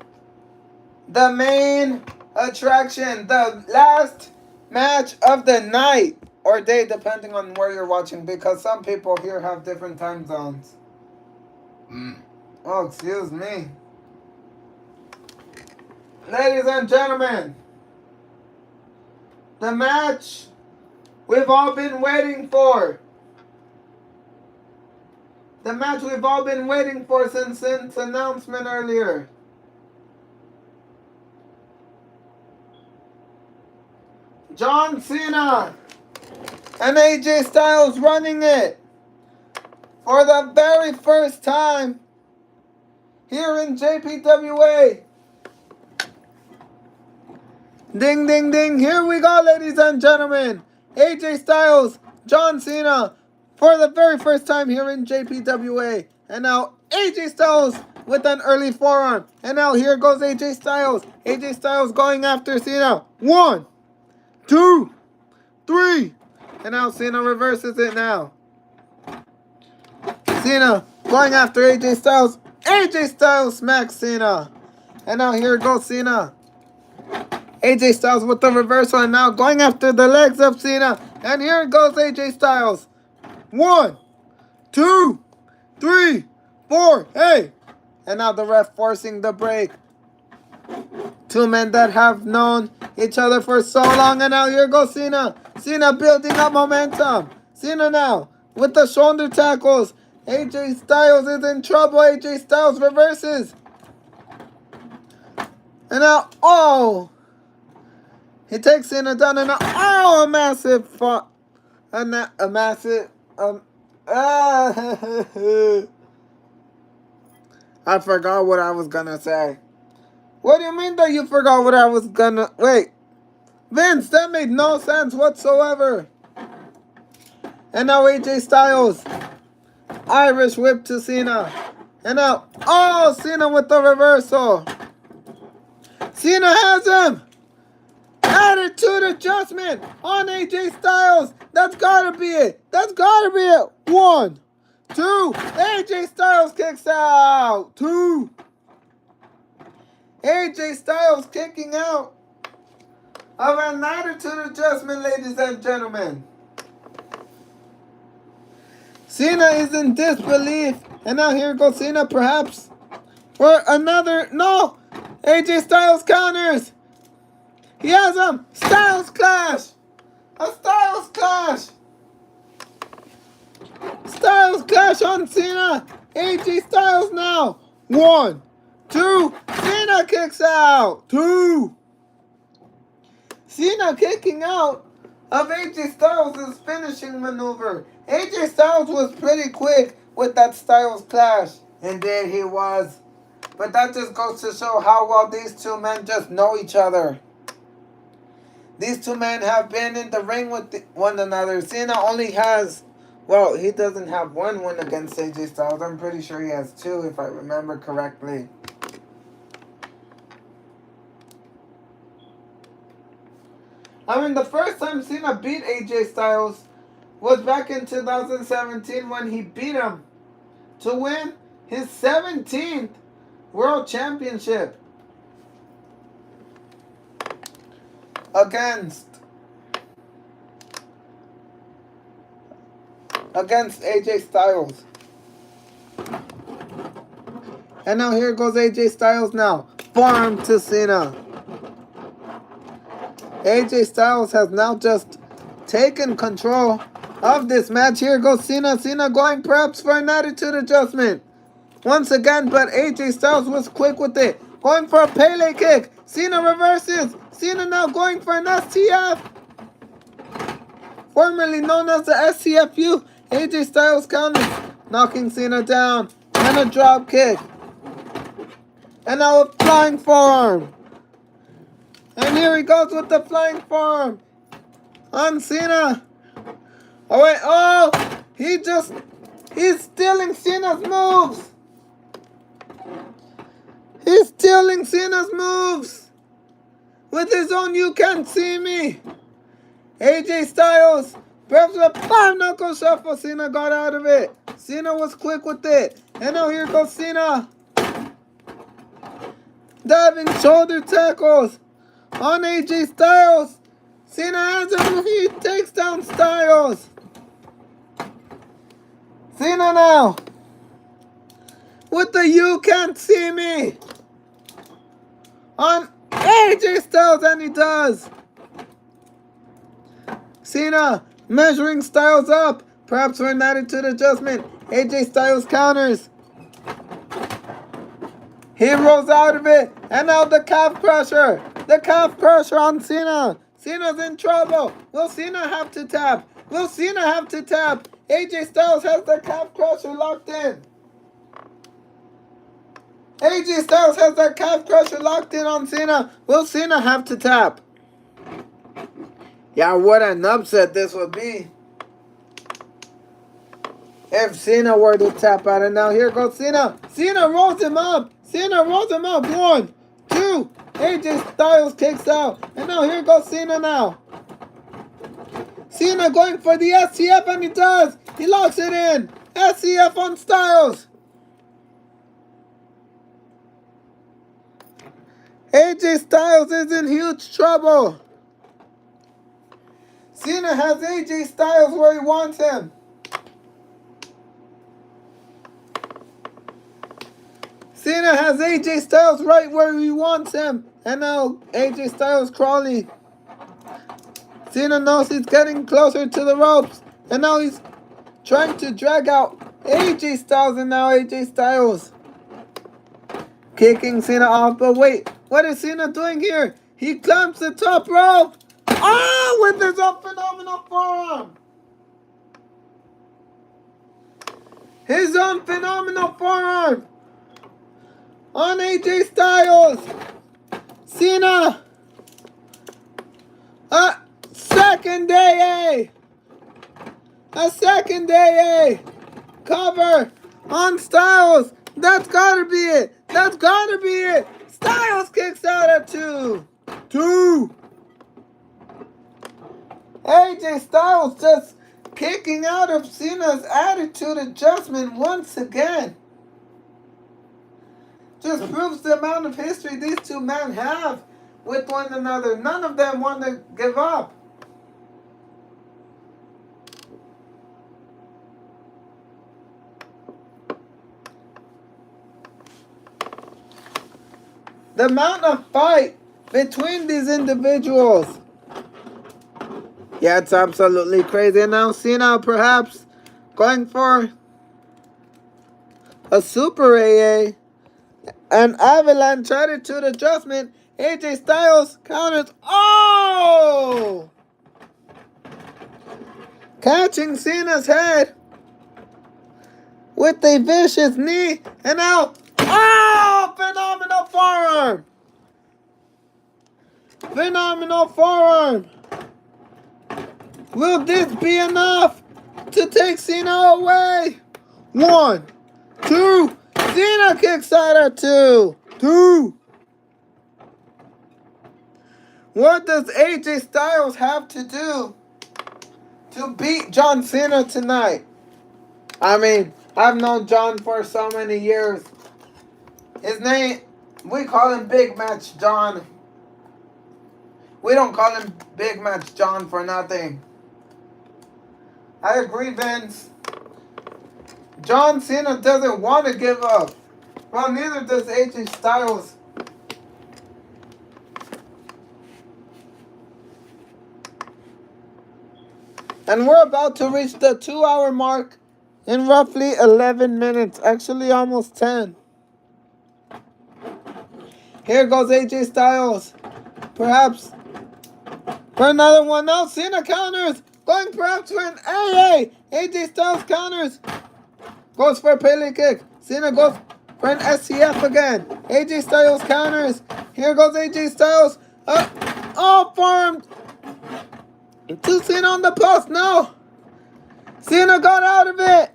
The main attraction, the last match of the night or day, depending on where you're watching, because some people here have different time zones. Oh, excuse me. Ladies and gentlemen, the match we've all been waiting for. The match we've all been waiting for since its announcement earlier. John Cena and AJ Styles running it for the very first time here in JPWA. Ding, ding, ding. Here we go, ladies and gentlemen. AJ Styles, John Cena, for the very first time here in JPWA. And now AJ Styles with an early forearm. And now here goes AJ Styles. AJ Styles going after Cena. 1, 2, 3. And now Cena reverses it now. Cena going after AJ Styles. AJ Styles smacks Cena. And now here goes Cena. AJ Styles with the reversal and now going after the legs of Cena. And here goes AJ Styles. 1, 2, 3, 4. Hey! And now the ref forcing the break. Two men that have known each other for so long. And now here goes Cena. Cena building up momentum. Cena now with the shoulder tackles. AJ Styles is in trouble. AJ Styles reverses. And now, oh! He takes Cena down and now, oh, a massive I forgot what I was gonna say. What do you mean that you forgot what I was gonna... Wait. Vince, that made no sense whatsoever. And now AJ Styles. Irish whip to Cena. And now, oh, Cena with the reversal. Cena has him. Attitude adjustment on AJ Styles. That's gotta be it. That's gotta be it. 1, 2. AJ Styles kicks out. 2. AJ Styles kicking out of an attitude adjustment, ladies and gentlemen. Cena is in disbelief. And now here goes Cena perhaps for another. No! AJ Styles counters. He has him. Styles clash. A Styles clash. Styles clash on Cena. AJ Styles now. 1, 2. Cena kicks out. 2. Cena kicking out of AJ Styles' finishing maneuver. AJ Styles was pretty quick with that Styles clash. Indeed he was. But that just goes to show how well these two men just know each other. These two men have been in the ring with one another. Cena only has, well, he doesn't have one win against AJ Styles. I'm pretty sure he has 2 if I remember correctly. I mean, the first time Cena beat AJ Styles was back in 2017 when he beat him to win his 17th World Championship against AJ Styles. And now here goes AJ Styles now. Forearm to Cena. AJ Styles has now just taken control of this match. Here goes Cena. Cena going perhaps for an attitude adjustment. Once again, but AJ Styles was quick with it. Going for a Pele kick. Cena reverses. Cena now going for an STF. Formerly known as the SCFU. AJ Styles counters, knocking Cena down. And a drop kick. And now a flying forearm. And here he goes with the flying forearm on Cena. Oh wait, oh! He's stealing Cena's moves. He's stealing Cena's moves. With his own "You Can't See Me." AJ Styles, perhaps a 5-knuckle shuffle. Cena got out of it. Cena was quick with it. And now here goes Cena. Diving shoulder tackles on AJ Styles. Cena has him. He takes down Styles. Cena now with the "You Can't See Me" on AJ Styles, and he does. Cena measuring Styles up, perhaps for an attitude adjustment. AJ Styles counters. He rolls out of it, and now the calf crusher. The calf crusher on Cena. Cena's in trouble. Will Cena have to tap? Will Cena have to tap? AJ Styles has the calf crusher locked in. AJ Styles has the calf crusher locked in on Cena. Will Cena have to tap? Yeah, what an upset this would be if Cena were to tap out. And now here goes Cena. Cena rolls him up. Cena rolls him up. 1, 2. AJ Styles kicks out. And now here goes Cena now. Cena going for the SCF, and he does. He locks it in. SCF on Styles. AJ Styles is in huge trouble. Cena has AJ Styles where he wants him. Cena has AJ Styles right where he wants him. And now AJ Styles crawling. Cena knows he's getting closer to the ropes. And now he's trying to drag out AJ Styles. And now AJ Styles kicking Cena off. But wait, what is Cena doing here? He climbs the top rope. Oh, with his own phenomenal forearm. His own phenomenal forearm on AJ Styles. Cena. A second AA. A second AA. Cover on Styles. That's gotta be it. That's gotta be it. Styles kicks out at 2. 2. AJ Styles just kicking out of Cena's attitude adjustment once again. Just proves the amount of history these two men have with one another. None of them want to give up. The amount of fight between these individuals. Yeah, it's absolutely crazy. And now Cena perhaps going for a super AA. An avalanche attitude adjustment. AJ Styles counters. Oh! Catching Cena's head with a vicious knee. And now, oh! Phenomenal forearm. Phenomenal forearm. Will this be enough to take Cena away? 1, 2. Cena kicks out at 2. 2. What does AJ Styles have to do to beat John Cena tonight? I mean, I've known John for so many years. His name, we call him Big Match John. We don't call him Big Match John for nothing. I agree, Vince. John Cena doesn't want to give up. Well, neither does AJ Styles. And we're about to reach the 2-hour mark in roughly 11 minutes. Actually, almost 10. Here goes AJ Styles. Perhaps for another one. Now Cena counters. Going perhaps for an AA. AJ Styles counters. Goes for a Pele kick. Cena goes for an SCF again. AJ Styles counters. Here goes AJ Styles. Oh, formed. To Cena on the post. No. Cena got out of it.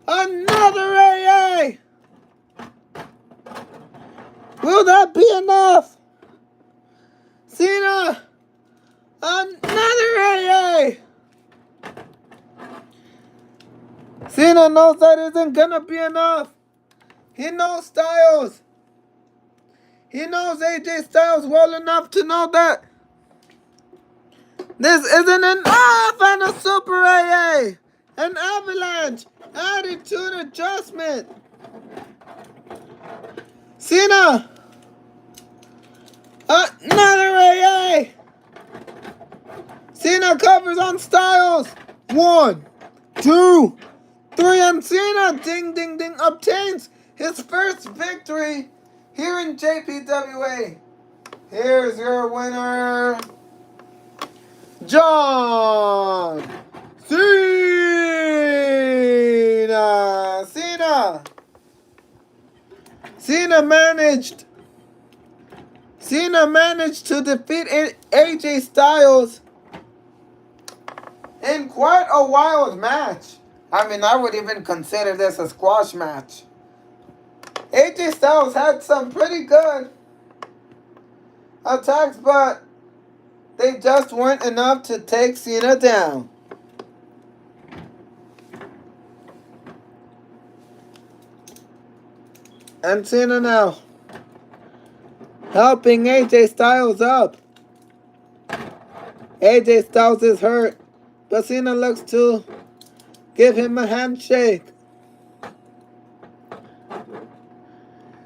Another AA. Will that be enough? Cena. Another AA. Cena knows that isn't gonna be enough. He knows Styles. He knows AJ Styles well enough to know that this isn't enough, and a super AA. An avalanche. Attitude adjustment. Cena. Another AA. Cena covers on Styles. 1, 2, 3, and Cena, ding, ding, ding, obtains his first victory here in JPWA. Here's your winner, John Cena. Cena managed to defeat AJ Styles in quite a wild match. I mean, I would even consider this a squash match. AJ Styles had some pretty good attacks, but they just weren't enough to take Cena down. And Cena now helping AJ Styles up. AJ Styles is hurt, but Cena looks to give him a handshake.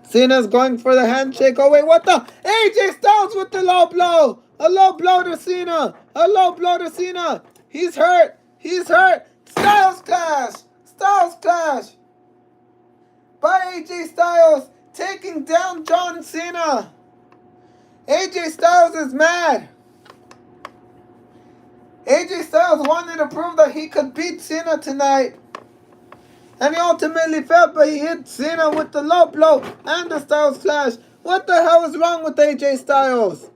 Cena's going for the handshake. Oh wait, what the? AJ Styles with the low blow. A low blow to Cena. A low blow to Cena. He's hurt. He's hurt. Styles clash. Styles clash. By AJ Styles taking down John Cena. AJ Styles is mad. AJ Styles wanted to prove that he could beat Cena tonight. And he ultimately failed, but he hit Cena with the low blow and the Styles clash. What the hell is wrong with AJ Styles?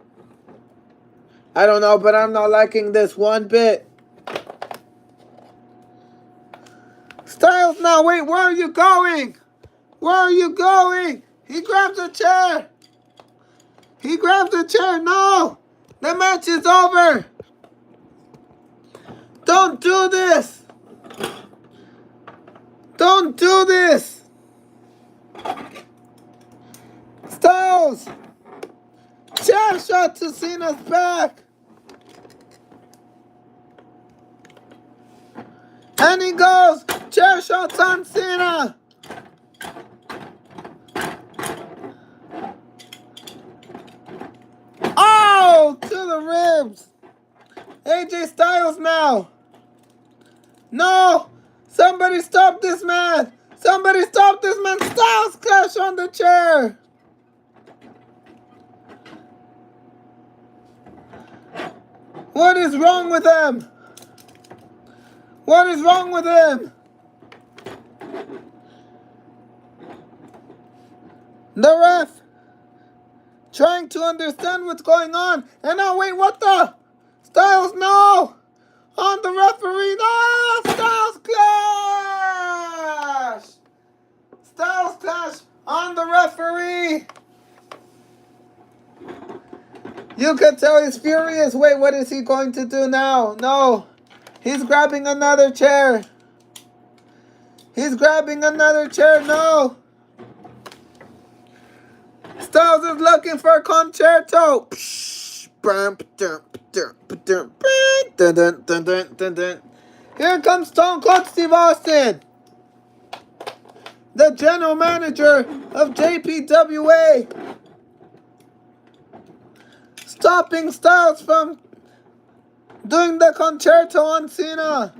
I don't know, but I'm not liking this one bit. Styles now, wait, where are you going? Where are you going? He grabs a chair. He grabs a chair. No! The match is over. Don't do this. Don't do this. Styles. Chair shot to Cena's back. And he goes. Chair shots on Cena. Oh, to the ribs. AJ Styles now. No. Somebody stop this man. Somebody stop this man. Styles clash on the chair. What is wrong with him? What is wrong with him? The ref trying to understand what's going on. And now, wait, what the? Styles, no! On the referee, no! Styles clash! Styles clash on the referee. You could tell he's furious. Wait, what is he going to do now? No. He's grabbing another chair. He's grabbing another chair. No. Styles is looking for a concerto. Here comes Stone Cold Steve Austin, the general manager of JPWA, stopping Styles from doing the concerto on Cena.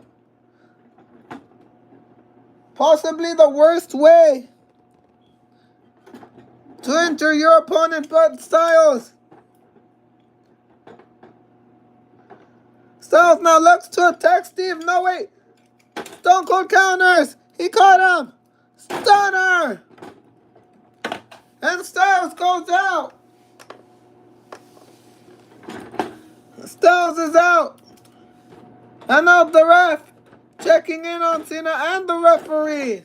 Possibly the worst way to enter your opponent, but Styles. Styles now looks to attack Steve. No, wait. Stone Cold counters. He caught him. Stunner. And Styles goes out. Styles is out. And now the ref checking in on Cena and the referee.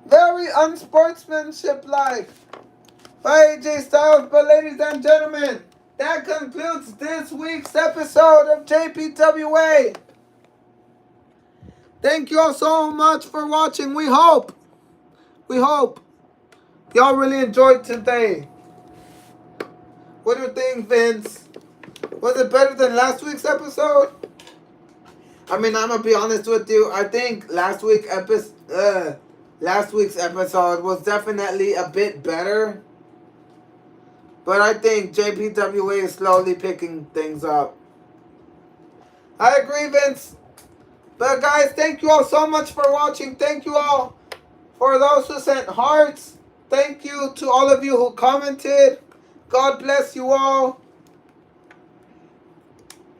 Very unsportsmanship-like by AJ Styles. But ladies and gentlemen, that concludes this week's episode of JPWA. Thank you all so much for watching. We hope y'all really enjoyed today. What do you think, Vince? Was it better than last week's episode? I mean, I'm gonna be honest with you. I think last week's episode was definitely a bit better. But I think JPWA is slowly picking things up. I agree, Vince. But guys, thank you all so much for watching. Thank you all for those who sent hearts. Thank you to all of you who commented. God bless you all.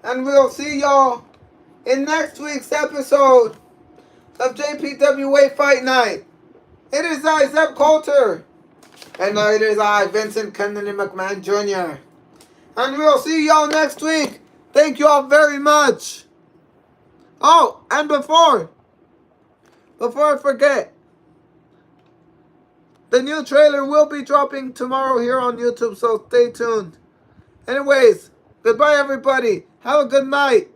And we'll see y'all in next week's episode of JPWA Fight Night. It is I, Zeb Coulter. And it is I, Vincent Kennedy McMahon Jr. And we'll see y'all next week. Thank you all very much. Oh, and before I forget, the new trailer will be dropping tomorrow here on YouTube, so stay tuned. Anyways, goodbye everybody. Have a good night.